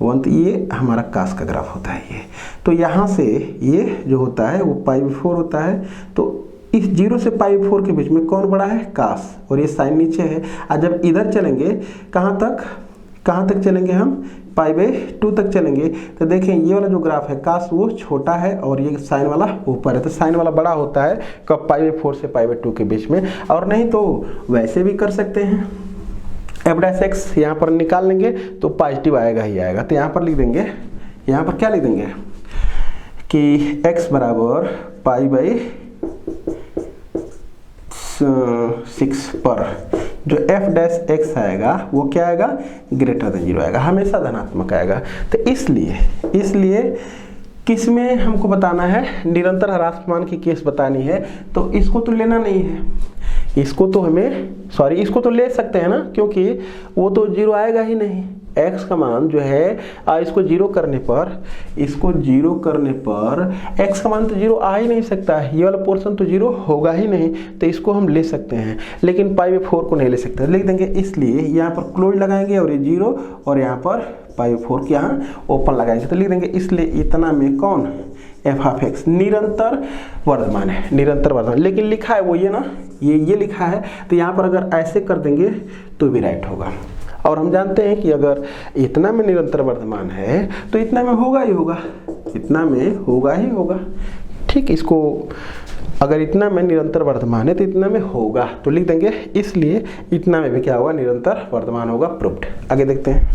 1, तो ये हमारा कास का ग्राफ होता है ये। तो यहाँ से ये जो होता है वो π/4 होता है। तो इस 0 से π/4 के बीच में कौन बड़ा है, कास, और ये साइन नीचे है। और जब इधर चलेंगे कहाँ तक चलेंगे हम, π/2 तक चलेंगे, तो देखें ये वाला जो ग्राफ है कास वो छोटा है और ये साइन वाला ऊपर है। तो साइन वाला बड़ा होता है कब, π/4 से π/2 के बीच में। और नहीं तो वैसे भी कर सकते हैं, f' यहाँ पर निकाल लेंगे तो पॉजिटिव आएगा ही आएगा। तो यहाँ पर लिख देंगे, यहाँ पर क्या लिख देंगे कि x बराबर π/6 पर जो f' आएगा वो क्या आएगा, ग्रेटर देन 0 आएगा, हमेशा धनात्मक आएगा। तो इसलिए किस में हमको बताना है, निरंतर ह्रासमान की केस बतानी है। तो इसको तो लेना नहीं है, इसको तो ले सकते हैं ना, क्योंकि वो तो 0 आएगा ही नहीं। x का मान जो है इसको 0 करने पर x का मान तो 0 आ ही नहीं सकता है, ये वाला पोर्शन तो 0 होगा ही नहीं। तो इसको हम ले सकते हैं, लेकिन π/4 को नहीं ले सकते, लिख देंगे। इसलिए यहाँ पर क्लोज लगाएंगे और ये 0, और यहाँ पर π/4 के यहाँ ओपन लगाएंगे। तो लिख देंगे इसलिए इतना में कौन, f(x) निरंतर वर्धमान है, निरंतर वर्धमान। लेकिन लिखा है वो ये ना, ये लिखा है। तो यहाँ पर अगर ऐसे कर देंगे तो भी राइट होगा। और हम जानते हैं कि अगर इतना में निरंतर वर्धमान है तो इतना में होगा ही होगा, इतना में होगा ही होगा। ठीक, इसको अगर इतना में निरंतर वर्धमान है तो इतना में होगा, तो लिख देंगे इसलिए इतना में भी क्या होगा, निरंतर वर्धमान होगा। प्रूव्ड। आगे देखते हैं,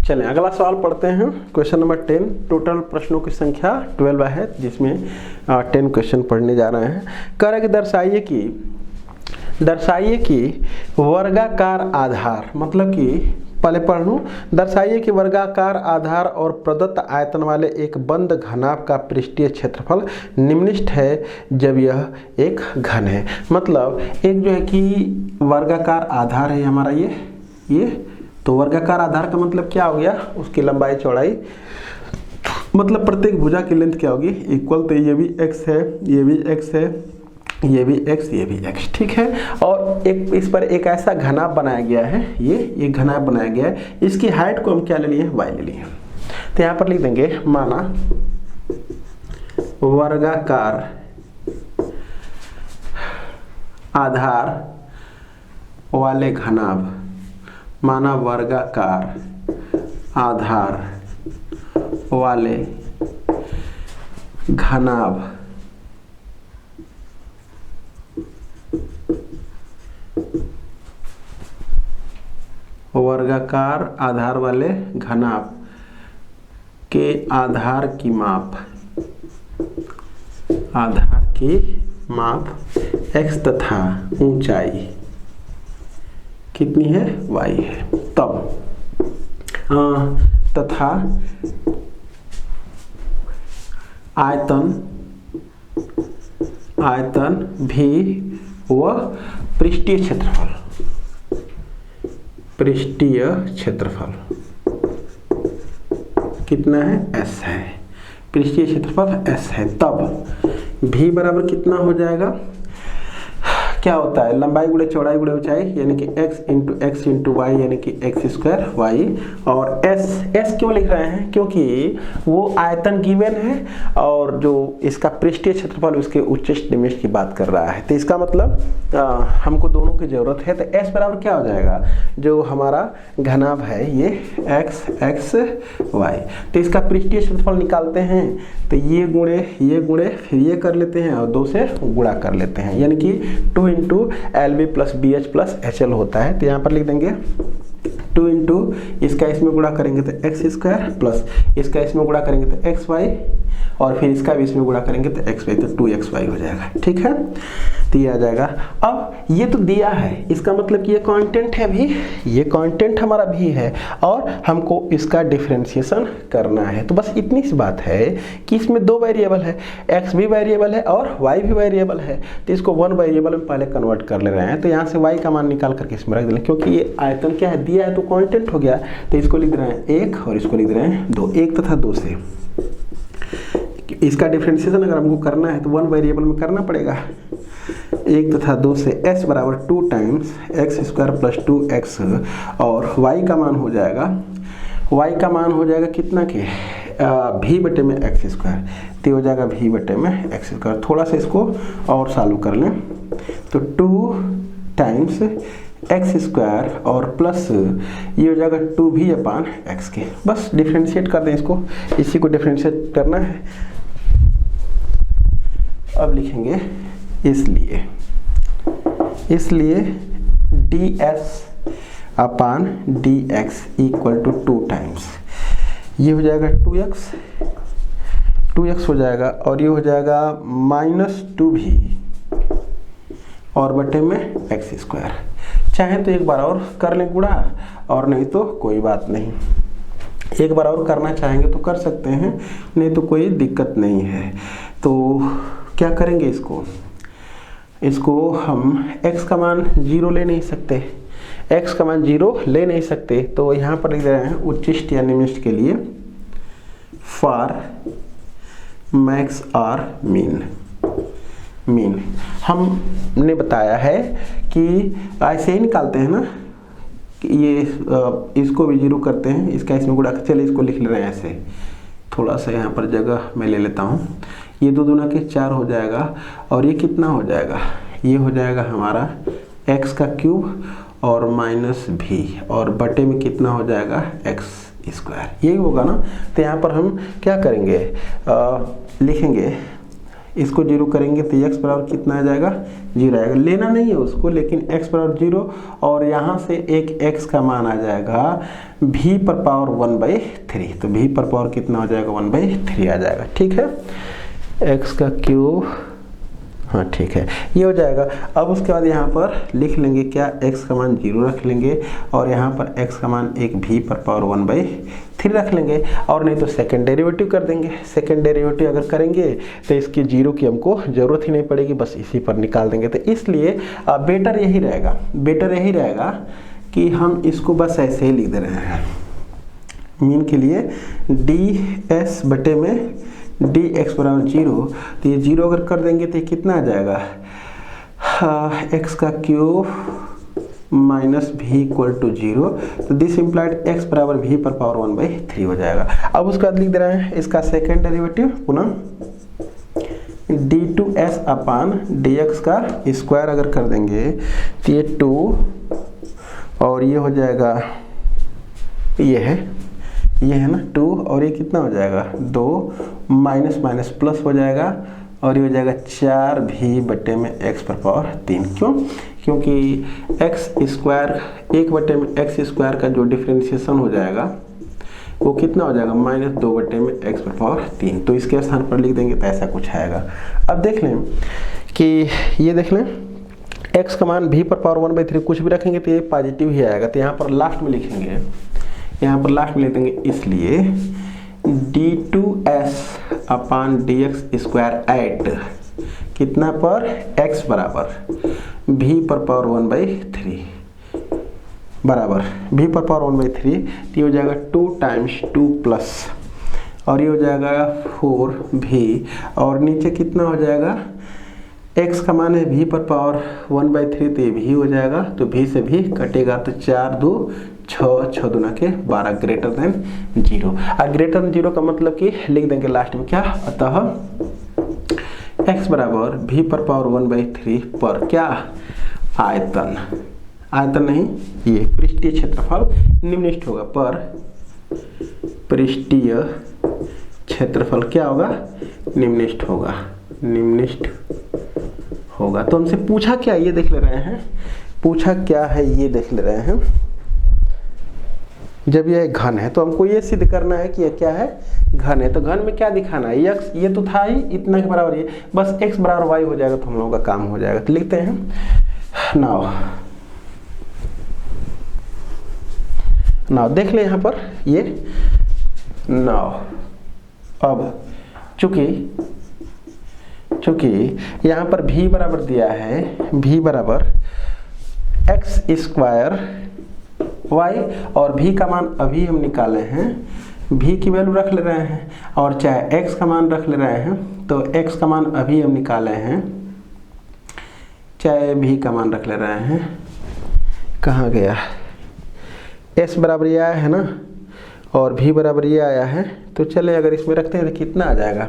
चलें अगला सवाल पढ़ते हैं। Question number 10। टोटल प्रश्नों की संख्या 12 है, जिसमें 10 क्वेश्चन पढ़ने जा रहे हैं। कह रहा है कि दर्शाइए कि वर्गाकार आधार, मतलब कि पहले पढ़ लूँ, दर्शाइए कि वर्गाकार आधार और प्रदत्त आयतन वाले एक बंद घनाभ का पृष्ठीय क्षेत्रफल निम्नलिखित है जब यह एक घन है। मतलब एक जो है कि वर्गाकार आधार है हमारा ये तो वर्गाकार आधार का मतलब क्या हो गया, उसकी लंबाई चौड़ाई, मतलब प्रत्येक भुजा की लेंथ क्या होगी, इक्वल। तो ये भी x है, ये भी x है, ये भी x, ये भी x, ठीक है। और एक इस पर एक ऐसा घनाभ बनाया गया है, ये घनाभ बनाया गया है। इसकी हाइट को हम क्या ले लिए, y ले लिए। तो यहाँ पर लिख देंगे, माना वर्गाकार आधार वाले घनाभ, माना वर्गाकार आधार वाले घनाभ वर्गाकार आधार वाले घनाभ के आधार की माप x तथा ऊंचाई कितनी है, y है। तब तथा आयतन भी व पृष्ठीय क्षेत्रफल कितना है, s है। पृष्ठीय क्षेत्रफल s है। तब v बराबर कितना हो जाएगा, क्या होता है, लंबाई गुणे चौड़ाई गुणे ऊंचाई, यानी कि x इंटू वाई, यानी कि x² y। और s क्यों लिख रहे हैं, क्योंकि वो आयतन गिवन है और जो इसका पृष्ठीय क्षेत्रफल उसके उच्चतम निम्नतम की बात कर रहा है। तो इसका मतलब हमको दोनों की जरूरत है। तो s बराबर क्या हो जाएगा, जो हमारा घनाभ है ये x y। तो इसका पृष्ठीय क्षेत्रफल निकालते हैं, तो ये गुणे फिर ये कर लेते हैं और 2 से गुणा कर लेते हैं, यानी कि 2 into LB plus BH plus HL होता है। तो यहाँ पर लिख देंगे 2 इंटू इसका इसमें गुणा करेंगे तो x² प्लस इसका इसमें गुणा करेंगे तो xy, और फिर इसका भी इसमें गुणा करेंगे तो xy, तो 2xy हो जाएगा। ठीक है, तो ये आ जाएगा। अब ये तो दिया है, इसका मतलब कि ये कांस्टेंट है भी, ये कांस्टेंट हमारा भी है और हमको इसका डिफरेंशिएशन करना है। तो बस इतनी सी बात है कि इसमें 2 वेरिएबल है, x भी वेरिएबल है और y भी वेरिएबल है। तो इसको 1 वेरिएबल में पहले कन्वर्ट कर ले रहे हैं। तो यहाँ से y का मान निकाल करके इसमें रख देंगे, क्योंकि ये आयतन क्या है, दिया है तो कांस्टेंट हो गया। तो इसको लिख रहे हैं 1 और इसको लिख रहे हैं 2, 1 तथा 2 से इसका डिफरेंशिएशन अगर हमको करना है तो 1 वेरिएबल में करना पड़ेगा। 1 तथा 2 से s बराबर 2 times x square plus 2x और y का मान हो जाएगा कितना के v बटे में एक्स स्क्वायर, तो हो जाएगा v बटे में एक्स स्क्वायर। थोड़ा सा इसको और चालू कर लें तो 2 टाइम्स एक्स स्क्वायर और प्लस ये हो जाएगा 2v अपान एक्स के। बस डिफ्रेंशिएट कर दें इसको, इसी को डिफ्रेंशिएट करना है। अब लिखेंगे इसलिए ds upon dx equal to 2 times ये हो जाएगा 2x हो जाएगा और ये हो जाएगा माइनस 2v और बटे में एक्स स्क्वायर। चाहे तो एक बार और कर लें गुणा और नहीं तो कोई बात नहीं, एक बार और करना चाहेंगे तो कर सकते हैं, नहीं तो कोई दिक्कत नहीं है। तो क्या करेंगे इसको हम x का मान 0 ले नहीं सकते, तो यहाँ पर लिख रहे हैं उच्चिष्ट या निम्निष्ट के लिए फॉर मैक्स और मीन हमने बताया है कि ऐसे ही निकालते हैं ना कि ये इसको भी 0 करते हैं, इसका इसमें गुणा। चलिए इसको लिख ले रहे हैं ऐसे, थोड़ा सा यहाँ पर जगह मैं ले लेता हूँ। ये 2 दूना के 4 हो जाएगा और ये कितना हो जाएगा, ये हो जाएगा हमारा x का क्यूब और माइनस v और बटे में कितना हो जाएगा एक्स स्क्वायर, यही होगा ना। तो यहाँ पर हम क्या करेंगे, लिखेंगे इसको 0 करेंगे तो x बराबर कितना आ जाएगा 0 आएगा। लेना नहीं है उसको, लेकिन x बराबर 0 और यहाँ से एक x का मान आ जाएगा v पर पावर 1/3, तो v पर पावर कितना हो जाएगा 1/3 आ जाएगा। ठीक है, x का क्यूब, हाँ ठीक है, ये हो जाएगा। अब उसके बाद यहाँ पर लिख लेंगे क्या, x का मान 0 रख लेंगे और यहाँ पर x का मान एक v पर पावर 1/3 रख लेंगे, और नहीं तो सेकंड डेरिवेटिव कर देंगे। सेकंड डेरिवेटिव अगर करेंगे तो इसकी 0 की हमको ज़रूरत ही नहीं पड़ेगी, बस इसी पर निकाल देंगे। तो इसलिए बेटर यही रहेगा कि हम इसको बस ऐसे ही लिख दे रहे हैं। मीन के लिए ds बटे में dx बराबर 0, तो ये 0 अगर कर देंगे तो ये कितना आ जाएगा, x का cube minus v equal to 0, तो दिस इम्प्लाइड x बराबर v पर पावर 1/3 हो जाएगा। अब उसके बाद लिख दे रहे हैं इसका सेकेंड डेरिवेटिव पुनः d2s अपान dx का स्क्वायर अगर कर देंगे तो ये 2 और ये हो जाएगा, ये है ना 2 और ये कितना हो जाएगा 2, माइनस माइनस प्लस हो जाएगा और ये हो जाएगा 4v बटे में x पर पावर 3। क्यों? क्योंकि x स्क्वायर 1 बटे में x स्क्वायर का जो डिफ्रेंशिएशन हो जाएगा वो कितना हो जाएगा -2 बटे में x पर पावर 3, तो इसके स्थान पर लिख देंगे तो ऐसा कुछ आएगा। अब देख लें कि ये देख लें x का मान v पर पावर 1/3 कुछ भी रखेंगे तो ये पॉजिटिव ही आएगा। तो यहाँ पर लास्ट में लिखेंगे, यहाँ पर लास्ट में लिख देंगे इसलिए d2s upon dx square eight कितना पर x बराबर v पर पावर 1/3 बराबर v पर पावर 1/3, तो ये हो जाएगा 2 टाइम्स 2 प्लस और ये हो जाएगा 4v और नीचे कितना हो जाएगा, x का मान है v पर पावर 1/3 तो ये v हो जाएगा, तो v से v कटेगा तो 4 2 6 दूना के 12 ग्रेटर देन 0। और ग्रेटर देन 0 का मतलब कि लिख देंगे लास्ट में क्या, अतः x बराबर v पर पावर 1/3 पर क्या, आयतन नहीं, ये पृष्ठीय क्षेत्रफल निम्नलिखित होगा, पर पृष्ठीय क्षेत्रफल क्या होगा, निम्नलिखित होगा। तो हमसे पूछा क्या, ये देख ले रहे हैं, पूछा क्या है ये देख ले रहे हैं। जब यह घन है तो हमको ये सिद्ध करना है कि यह क्या है, घन है। तो घन में क्या दिखाना है, x ये तो था ही इतना के बराबर, ये बस x बराबर y हो जाएगा तो हम लोगों का काम हो जाएगा। तो लिखते हैं नाउ देख ले यहाँ पर ये नाउ। अब चूंकि यहाँ पर v बराबर दिया है, v बराबर एक्स स्क्वायर y और v का मान अभी हम निकाले हैं, v की वैल्यू रख ले रहे हैं और चाहे x का मान रख ले रहे हैं, तो x का मान अभी हम निकाले हैं चाहे भी का मान रख ले रहे हैं, कहाँ गया, s बराबर ये आया है ना और v बराबर ये आया है, तो चले अगर इसमें रखते हैं तो कितना आ जाएगा,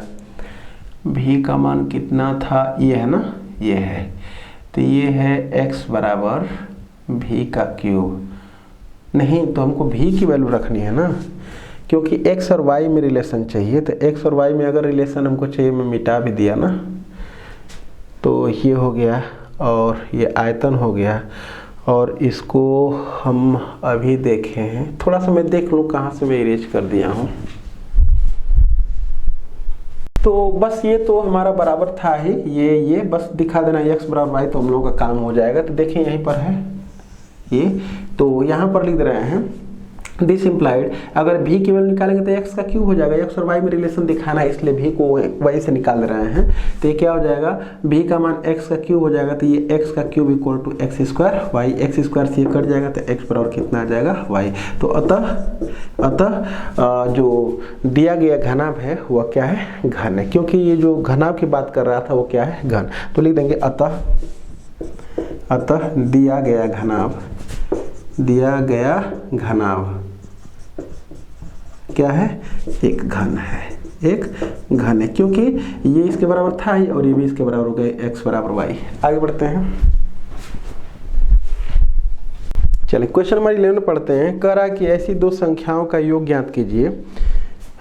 v का मान कितना था, ये है ना, ये है, तो ये है x बराबर v का क्यूब। नहीं तो हमको v की वैल्यू रखनी है ना, क्योंकि x और y में रिलेशन चाहिए, तो x और y में अगर रिलेशन हमको चाहिए, मैं मिटा भी दिया ना, तो ये हो गया और ये आयतन हो गया। और इसको हम अभी देखे हैं, थोड़ा सा मैं देख लूँ कहाँ से मैं इरेज कर दिया हूँ। तो बस ये तो हमारा बराबर था ही, ये बस दिखा देना x बराबर y, तो हम लोगों का काम हो जाएगा। तो देखें यहीं पर है ये, तो यहाँ पर लिख रहे हैं दिस इम्प्लाइड, अगर v की वैल्यू निकालेंगे तो x का क्यूब हो जाएगा, x और y में रिलेशन दिखाना है इसलिए v को y से निकाल रहे हैं। तो ये क्या हो जाएगा, v का मान x का क्यूब हो जाएगा, तो ये x का क्यूब equal to X square Y, X square से ये कट जाएगा तो x बराबर कितना आ जाएगा y। तो अतः जो दिया गया घनाभ है वह क्या है, घन है, क्योंकि ये जो घनाभ की बात कर रहा था वो क्या है, घन। तो लिख देंगे अतः दिया गया घनाभ क्या है, एक घन है, क्योंकि ये इसके बराबर था ही और ये भी इसके बराबर हो गए, x बराबर y। आगे बढ़ते हैं, चलिए क्वेश्चन नंबर 11 पढ़ते हैं। कह रहा है कि ऐसी दो संख्याओं का योग ज्ञात कीजिए,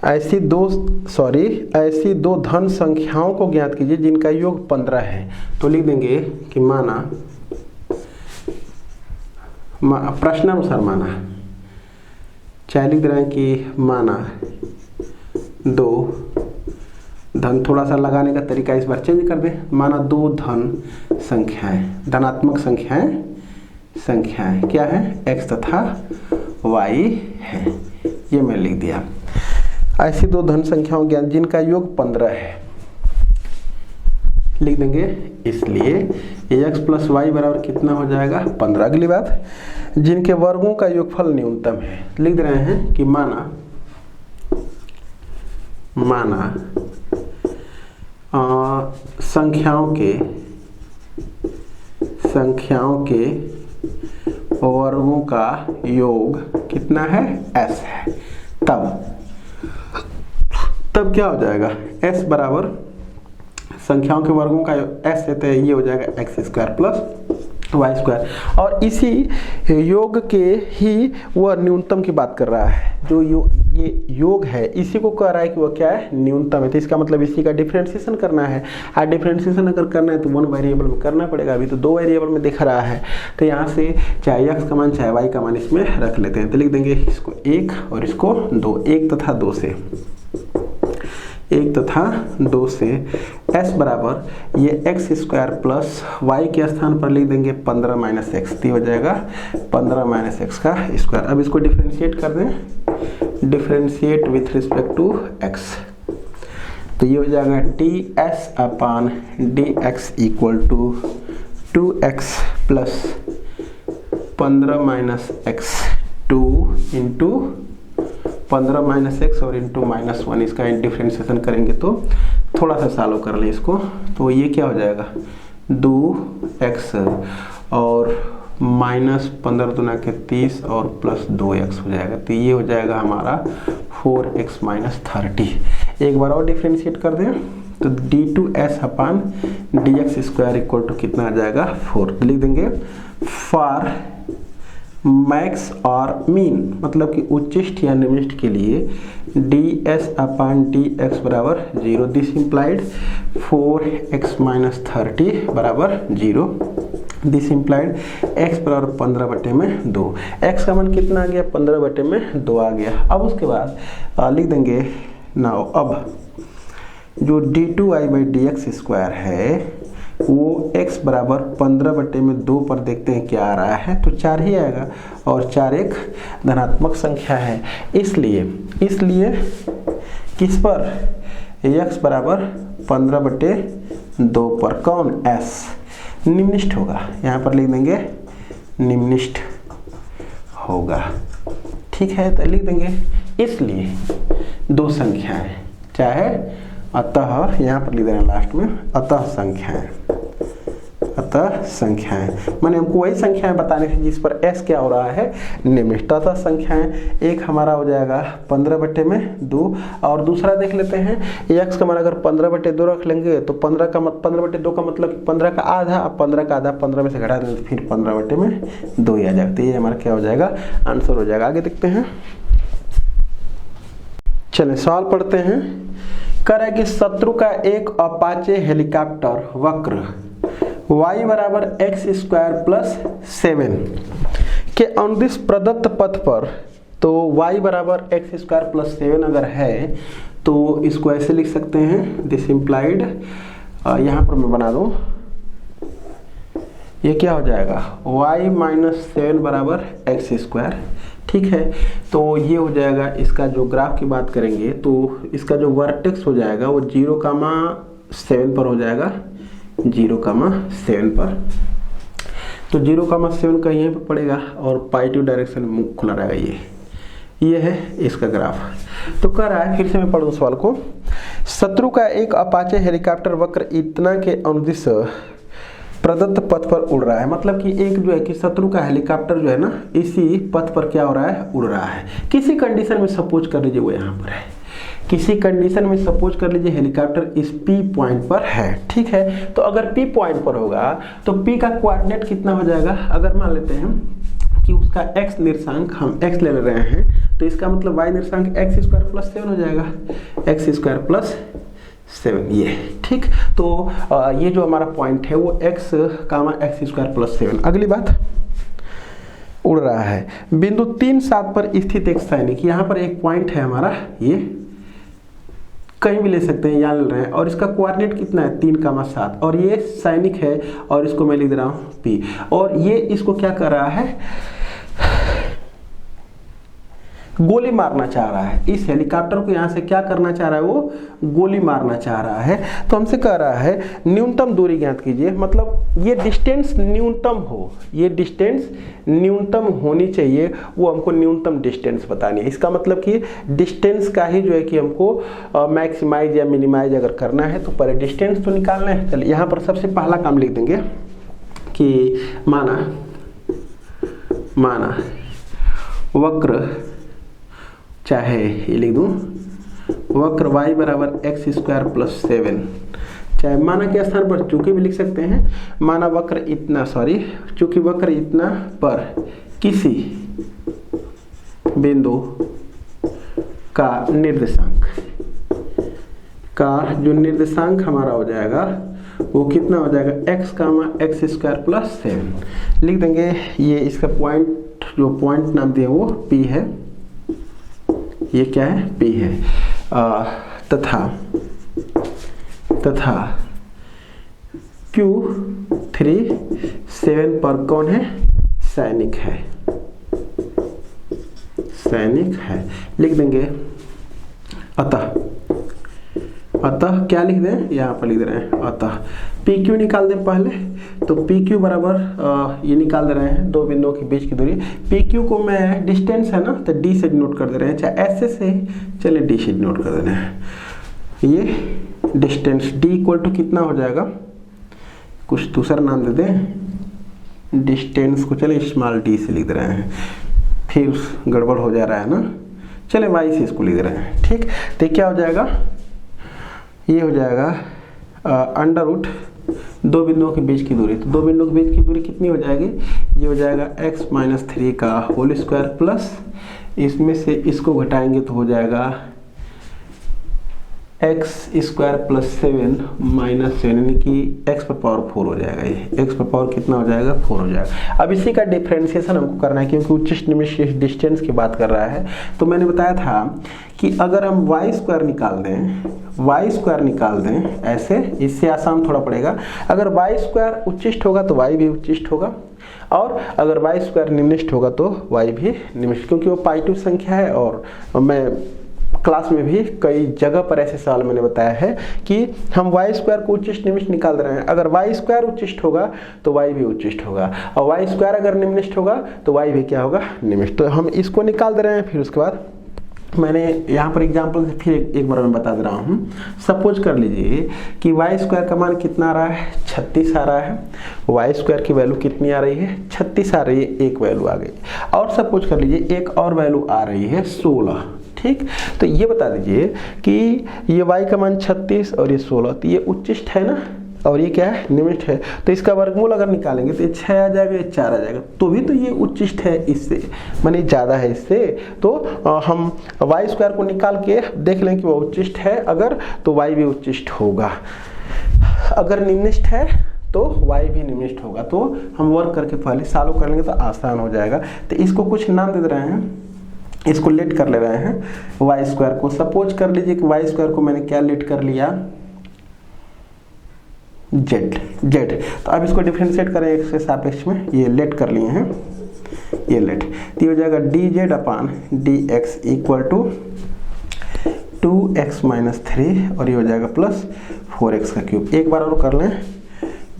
ऐसी दो धन संख्याओं को ज्ञात कीजिए जिनका योग 15 है। तो लिख देंगे कि माना, प्रश्नानुसार माना, चाहे लिख रहे हैं कि माना दो धन, थोड़ा सा लगाने का तरीका इस बार चेंज कर दें, माना दो धन संख्याएं, धनात्मक संख्याएं क्या है, x तथा y है, ये मैं लिख दिया। ऐसी दो धन संख्याओं ज्ञात जिनका योग 15 है, लिख देंगे इसलिए x प्लस वाई बराबर कितना हो जाएगा, 15। अगली बात, जिनके वर्गों का योगफल न्यूनतम है, लिख रहे हैं कि माना संख्याओं के वर्गों का योग कितना है, s है, तब क्या हो जाएगा, s बराबर संख्याओं के वर्गों का s है, तो ये हो जाएगा X square plus Y square. और इसी योग के ही वह न्यूनतम की बात कर रहा है, जो ये योग है इसी को कह रहा है कि वह क्या है, न्यूनतम है। तो इसका मतलब इसी का डिफरेंशिएशन करना है, और डिफरेंशिएशन अगर करना है तो 1 वेरिएबल में करना पड़ेगा, अभी तो 2 वेरिएबल में दिख रहा है। तो यहाँ से चाहे x का मान चाहे y का मान इसमें रख लेते हैं। तो लिख देंगे इसको 1 और इसको 2, 1 तथा 2 से s बराबर ये एक्स स्क्वायर प्लस वाई के स्थान पर लिख देंगे 15 माइनस एक्स, तो हो जाएगा 15 माइनस एक्स का स्क्वायर। अब इसको डिफरेंशिएट कर दें, differentiate with respect to x, तो ये हो जाएगा ds upon dx equal to 2x plus 15 minus X 2 into 15 minus X और इंटू माइनस 1, इसका डिफरेंशिएशन करेंगे तो थोड़ा सा सॉल्व कर लें इसको, तो ये क्या हो जाएगा 2x और माइनस 15 दुना के 30 और प्लस 2x हो जाएगा। तो ये हो जाएगा हमारा 4x माइनस 30। एक बार और डिफरेंशिएट कर दें तो d2s upon dx square equal to कितना आ जाएगा 4। तो लिख देंगे फॉर मैक्स और मीन, मतलब कि उच्चिष्ट या निम्निष्ट के लिए ds अपान dx बराबर 0, दिस इम्प्लाइड 4x माइनस 30 बराबर 0, दिस इम्प्लाइड x बराबर 15/2। x का मान कितना आ गया, 15/2 आ गया। अब उसके बाद लिख देंगे नाउ, अब जो d2i/dx स्क्वायर है वो x बराबर 15/2 पर देखते हैं क्या आ रहा है, तो 4 ही आएगा, और 4 एक धनात्मक संख्या है, इसलिए किस पर, x बराबर 15/2 पर कौन, s निम्निष्ठ होगा, यहाँ पर लिख देंगे निम्निष्ठ होगा, ठीक है। तो लिख देंगे इसलिए दो संख्याएं, चाहे अतः यहाँ पर लिख देना लास्ट में, अतः अतः संख्याएं, माने हमको वही संख्याएं बताने थी जिस पर s क्या हो रहा है, निमिष्ट। अतः संख्याएं एक हमारा हो जाएगा 15/2 और दूसरा देख लेते हैं x का मान अगर 15/2 रख लेंगे तो 15/2 का मतलब 15 का आधा, अब 15 का आधा 15 में से घटा दें तो फिर 15/2 ही आ जाएगा। तो ये हमारा क्या हो जाएगा, आंसर हो जाएगा। आगे देखते हैं, चलिए सवाल पढ़ते हैं। कह रहा है कि शत्रु का एक अपाचे हेलीकॉप्टर वक्र y बराबर x² + 7 के अनुदिश प्रदत्त पथ पर, तो y बराबर x² + 7 अगर है तो इसको ऐसे लिख सकते हैं, दिस इम्प्लाइड, यहाँ पर मैं बना दूं, ये क्या हो जाएगा y - 7 बराबर x²। ठीक है, तो ये हो जाएगा। इसका जो ग्राफ की बात करेंगे तो इसका जो वर्टेक्स हो जाएगा वो 0,7 पर हो जाएगा, 0,7 पर। तो 0,7 का यहीं पर पड़ेगा और पॉजिटिव डायरेक्शन में मुख खुला रहेगा। ये है इसका ग्राफ। तो कह रहा है, फिर से मैं पढ़ूं सवाल को। शत्रु का एक अपाचे हेलीकॉप्टर वक्र इतना के अनुदिश प्रदत्त पथ पर उड़ रहा है, मतलब कि एक जो है कि शत्रु का हेलीकॉप्टर जो है ना इसी पथ पर क्या हो रहा है, उड़ रहा है। किसी कंडीशन में सपोज कर लीजिए वो यहाँ पर है, किसी कंडीशन में सपोज कर लीजिए हेलीकॉप्टर इस P पॉइंट पर है। ठीक है, तो अगर P पॉइंट पर होगा तो P का कोऑर्डिनेट कितना हो जाएगा, अगर मान लेते हैं कि उसका x निर्देशांक हम x ले रहे हैं तो इसका मतलब y निर्देशांक x² + 7 हो जाएगा, x² + 7 ये। ठीक, तो ये जो हमारा पॉइंट है वो x, x² + 7। अगली बात, उड़ रहा है बिंदु 3, 7 पर स्थित एक सैनिक, यहाँ पर एक पॉइंट है हमारा, ये कहीं भी ले सकते हैं, यहाँ ले रहे हैं और इसका कोऑर्डिनेट कितना है 3,7 और ये सैनिक है और इसको मैं लिख दे रहा हूँ P, और ये इसको क्या कर रहा है, गोली मारना चाह रहा है। इस हेलीकॉप्टर को यहाँ से क्या करना चाह रहा है, वो गोली मारना चाह रहा है। तो हमसे कह रहा है न्यूनतम दूरी ज्ञात कीजिए, मतलब ये डिस्टेंस न्यूनतम हो, ये डिस्टेंस न्यूनतम होनी चाहिए, वो हमको न्यूनतम डिस्टेंस बतानी है। इसका मतलब कि डिस्टेंस का ही जो है कि हमको मैक्सिमाइज या मिनिमाइज अगर करना है तो पहले डिस्टेंस तो निकालना है। चलिए यहाँ पर सबसे पहला काम लिख देंगे कि माना वक्र, चाहे ये लिख दूं वक्र y बराबर x² + 7, चाहे माना के स्थान पर चूंकि भी लिख सकते हैं, माना वक्र इतना, चूंकि वक्र इतना पर किसी बिंदु का निर्देशांक, का जो निर्देशांक हमारा हो जाएगा वो कितना हो जाएगा, x, x² + 7 लिख देंगे। ये इसका पॉइंट, जो पॉइंट नाम दिया वो P है, ये क्या है, P है। तथा Q3 7 पर कौन है, सैनिक है, लिख देंगे। अतः क्या लिख दें, यहाँ पर लिख दे रहे हैं अतः PQ निकाल दें पहले, तो PQ बराबर ये निकाल दे रहे हैं दो बिंदुओं के बीच की दूरी। PQ को मैं डिस्टेंस है ना तो D से डिनोट कर दे रहे हैं, चाहे ऐसे से, चलिए D से डिनोट कर दे रहे हैं। ये डिस्टेंस D = कितना हो जाएगा, कुछ दूसरा नाम दे दें डिस्टेंस को, चलिए स्मॉल d से लिख दे रहे हैं, फिर गड़बड़ हो जा रहा है ना, चलिए y से इसको लिख दे रहे हैं। ठीक, तो क्या हो जाएगा, ये हो जाएगा √ दो बिंदुओं के बीच की दूरी। तो दो बिंदुओं के बीच की दूरी कितनी हो जाएगी, ये हो जाएगा x - 3 का होल स्क्वायर प्लस, इसमें से इसको घटाएंगे तो हो जाएगा x² + 7 - 7, यानी कि x⁴ हो जाएगा। ये x⁴ कितना हो जाएगा, 4 हो जाएगा। अब इसी का डिफ्रेंशिएशन हमको करना है क्योंकि उच्चिष्ट निमिष्ट डिस्टेंस की बात कर रहा है। तो मैंने बताया था कि अगर हम y² निकाल दें ऐसे, इससे आसान थोड़ा पड़ेगा। अगर y² उच्चिष्ट होगा तो y भी उच्चिष्ट होगा, और अगर y² निम्निष्ट होगा तो y भी निम्निष्ट, क्योंकि वो पॉजिटिव संख्या है। और मैं क्लास में भी कई जगह पर ऐसे सवाल मैंने बताया है कि हम y² को उच्चिष्ट निम्निष्ट निकाल रहे हैं। अगर y² उच्चिष्ट होगा तो y भी उच्चिष्ट होगा, और y² अगर निम्निष्ट होगा तो y भी क्या होगा, निम्निष्ट। तो हम इसको निकाल दे रहे हैं, फिर उसके बाद मैंने यहाँ पर एग्जाम्पल से फिर एक बार मैं बता दे रहा हूँ। सपोज कर लीजिए कि वाई स्क्वायर का मान कितना आ रहा है, 36 आ रहा है। वाई स्क्वायर की वैल्यू कितनी आ रही है, 36 आ रही है, एक वैल्यू आ गई। और सपोज कर लीजिए एक और वैल्यू आ रही है 16, ठीक। तो ये बता दीजिए कि ये y का मान 36 और ये 16, तो ये उच्चिष्ट है ना, और ये क्या है, निम्निष्ठ है। तो इसका वर्गमूल अगर निकालेंगे तो ये 6 आ जाएगा, ये 4 आ जाएगा, तो भी तो ये उच्चिष्ट है इससे, माने ज़्यादा है इससे। तो हम वाई स्क्वायर को निकाल के देख लें कि वो उच्चिष्ट है अगर, तो वाई भी उच्चिष्ट होगा। अगर निम्निष्ठ है तो वाई भी निम्निष्ठ होगा। तो हम वर्क करके पहले सॉल्व कर लेंगे तो आसान हो जाएगा। तो इसको कुछ नाम दे रहे हैं, इसको लेट कर ले रहे हैं वाई स्क्वायर को। सपोज कर लीजिए कि वाई स्क्वायर को मैंने क्या लेट कर लिया, जेड। तो अब इसको डिफरेंशिएट करें एक्स के सापेक्ष में, ये लेट कर लिए हैं, ये लेट, तो ये हो जाएगा D Z upon D X equal to 2x minus 3 और ये हो जाएगा प्लस 4x का क्यूब। एक बार और कर लें,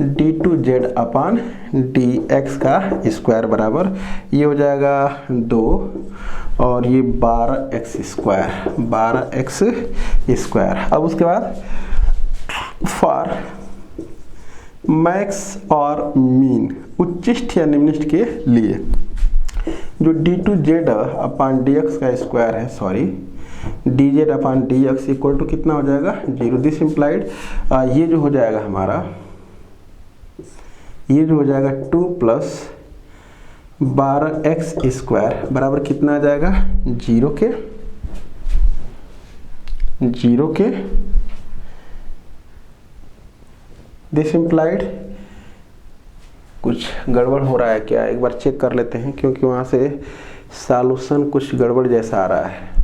D two Z upon D X का स्क्वायर बराबर ये हो जाएगा 2 और ये 12x स्क्वायर। अब उसके बाद फॉर मैक्स और मीन, उच्चिष्ट या निम्निष्ठ के लिए, जो D two Z upon D X का स्क्वायर है, sorry D Z upon D X equal to कितना हो जाएगा, 0। दिस इम्प्लाइड ये जो हो जाएगा हमारा, ये जो हो जाएगा 2 प्लस 12x स्क्वायर बराबर कितना आ जाएगा, 0 के। दिस इम्प्लाइड कुछ गड़बड़ हो रहा है क्या, एक बार चेक कर लेते हैं, क्योंकि वहां से सॉल्यूशन कुछ गड़बड़ जैसा आ रहा है।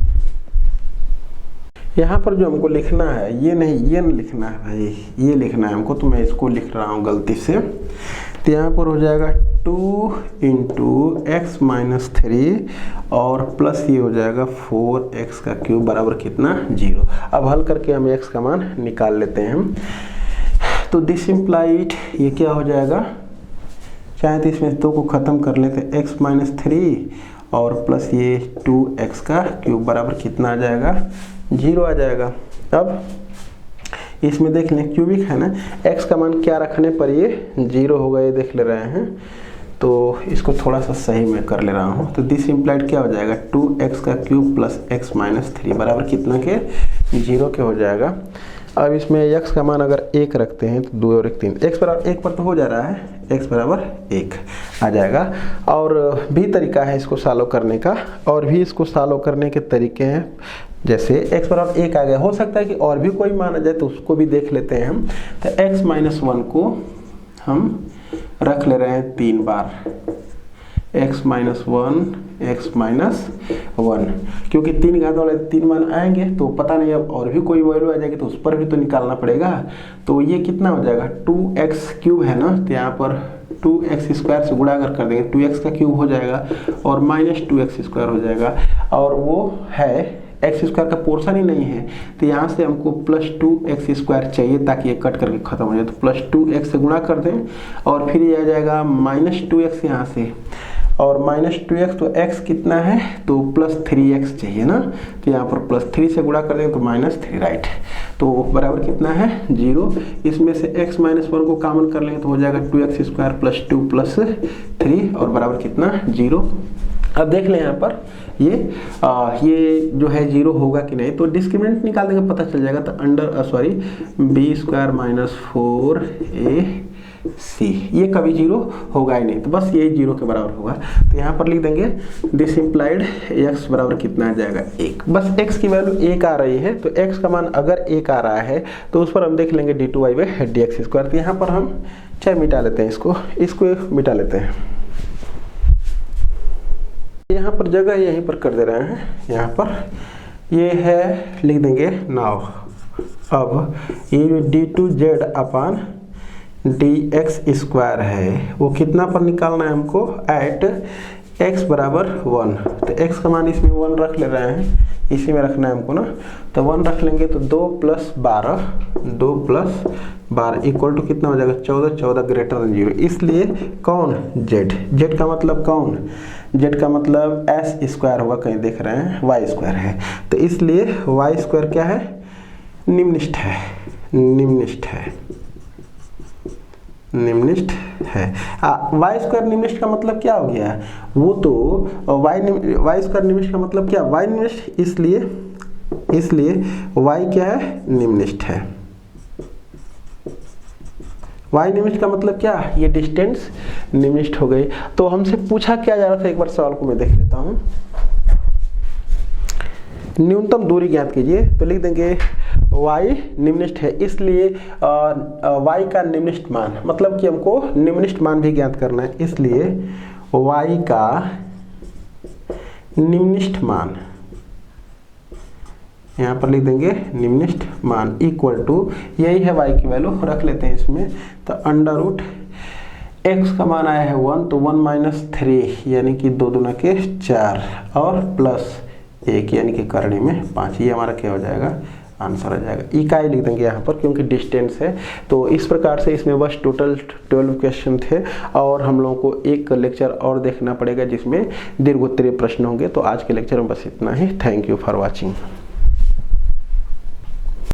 यहाँ पर जो हमको लिखना है, ये नहीं लिखना है भाई, ये लिखना है हमको, तो मैं इसको लिख रहा हूँ गलती से। तो यहाँ पर हो जाएगा 2 इंटू एक्स माइनस 3 और प्लस ये हो जाएगा 4x का क्यूब बराबर कितना, 0। अब हल करके हम x का मान निकाल लेते हैं। तो दिस इम्प्लाइड ये क्या हो जाएगा, चाहे तो इसमें 2 को ख़त्म कर लेते, x माइनस 3 और प्लस ये 2x का क्यूब बराबर कितना आ जाएगा, 0 आ जाएगा। अब इसमें देख लें क्यूबिक है ना, x का मान क्या रखने पर ये 0 होगा, ये देख ले रहे हैं। तो इसको थोड़ा सा सही में कर ले रहा हूँ। तो दिस इम्प्लाइड क्या हो जाएगा, 2x का क्यूब प्लस x माइनस 3 बराबर कितना के, 0 के हो जाएगा। अब इसमें x का मान अगर 1 रखते हैं तो 2 और 1 3, x बराबर 1 पर तो हो जा रहा है, x बराबर 1 आ जाएगा। और भी तरीका है इसको सॉल्व करने का, और भी इसको सॉल्व करने के तरीके हैं। जैसे x बराबर 1 आ गया, हो सकता है कि और भी कोई मान आ जाए, तो उसको भी देख लेते हैं हम। तो x माइनस 1 को हम रख ले रहे हैं 3 बार, x माइनस 1, क्योंकि 3 घात वाले 3 मान आएंगे, तो पता नहीं अब और भी कोई वैल्यू आ जाएगी तो उस पर भी तो निकालना पड़ेगा। तो ये कितना हो जाएगा, 2x क्यूब है ना, तो यहाँ पर 2x स्क्वायर से गुणा अगर कर देंगे 2x का क्यूब हो जाएगा और माइनस 2x स्क्वायर हो जाएगा, और वो है x स्क्वायर का पोर्शन ही नहीं है, तो यहाँ से हमको प्लस 2x स्क्वायर चाहिए ताकि ये कट करके खत्म हो जाए। तो प्लस 2x से गुणा कर दें और फिर ये आ जाएगा माइनस 2x यहाँ से, और माइनस 2x, तो x कितना है, तो प्लस 3x चाहिए ना, तो यहाँ पर प्लस 3 से गुणा कर देंगे तो माइनस 3, राइट। तो बराबर कितना है, 0। इसमें से x माइनस 1 को कॉमन कर लेंगे तो हो जाएगा 2x स्क्वायर प्लस 2 प्लस 3 और बराबर कितना, 0। अब देख लें यहाँ पर ये जो है 0 होगा कि नहीं, तो डिस्क्रिमिनेंट निकाल देंगे, पता चल जाएगा। तो under B square minus 4ac, ये कभी 0 होगा ही नहीं, तो बस यही 0 के बराबर होगा। तो यहाँ पर लिख देंगे दिस इम्प्लाइड x बराबर कितना आ जाएगा, 1। बस x की वैल्यू 1 आ रही है, तो x का मान अगर 1 आ रहा है तो उस पर हम देख लेंगे d2y डी एक्स स्क्वायर। तो यहाँ पर हम चाहे मिटा लेते हैं, इसको मिटा लेते हैं। यहाँ पर जगह यहीं पर कर दे रहे हैं, यहाँ पर ये है, लिख देंगे नाउ। अब ये जो d2z अपान डी एक्स स्क्वायर है वो कितना पर निकालना है हमको, एट x बराबर 1, तो x का मान इसमें 1 रख ले रहे हैं, इसी में रखना है हमको ना, तो 1 रख लेंगे तो 2 + 12 इक्वल टू कितना हो जाएगा 14, 14 ग्रेटर देन 0, इसलिए कौन z का मतलब कौन, z का मतलब s² होगा, कहीं देख रहे हैं y² है, तो इसलिए y² क्या है, निम्निष्ठ है, निम्निष्ठ है y² निम्निष्ठ का मतलब क्या हो गया, वो तो y² निम्निष्ठ का मतलब क्या, y निम्निष्ठ, इसलिए y क्या है, निम्निष्ठ है। y निम्निष्ठ का मतलब क्या, ये डिस्टेंस निम्निष्ठ हो गई। तो हमसे पूछा क्या जा रहा था, एक बार सवाल को मैं देख लेता हूं। न्यूनतम दूरी ज्ञात कीजिए, तो लिख देंगे y निम्निष्ठ है, इसलिए y का निम्निष्ठ मान, मतलब कि हमको निम्निष्ठ मान भी ज्ञात करना है, इसलिए y का निम्निष्ठ मान, यहाँ पर लिख देंगे निम्निष्ठ मान इक्वल टू, यही है y की वैल्यू, रख लेते हैं इसमें, तो अंडर x का मान आया है 1, तो 1 - 3 यानी कि 2 दूना के 4 और प्लस 1 यानी कि करणी में 5, ये हमारा क्या हो जाएगा, आंसर आ जाएगा। इकाई लिख देंगे यहाँ पर क्योंकि डिस्टेंस है। तो इस प्रकार से इसमें बस टोटल 12 क्वेश्चन थे और हम लोगों को एक लेक्चर और देखना पड़ेगा जिसमें दीर्घोत्तरीय प्रश्न होंगे। तो आज के लेक्चर में बस इतना ही। Thank you for watching.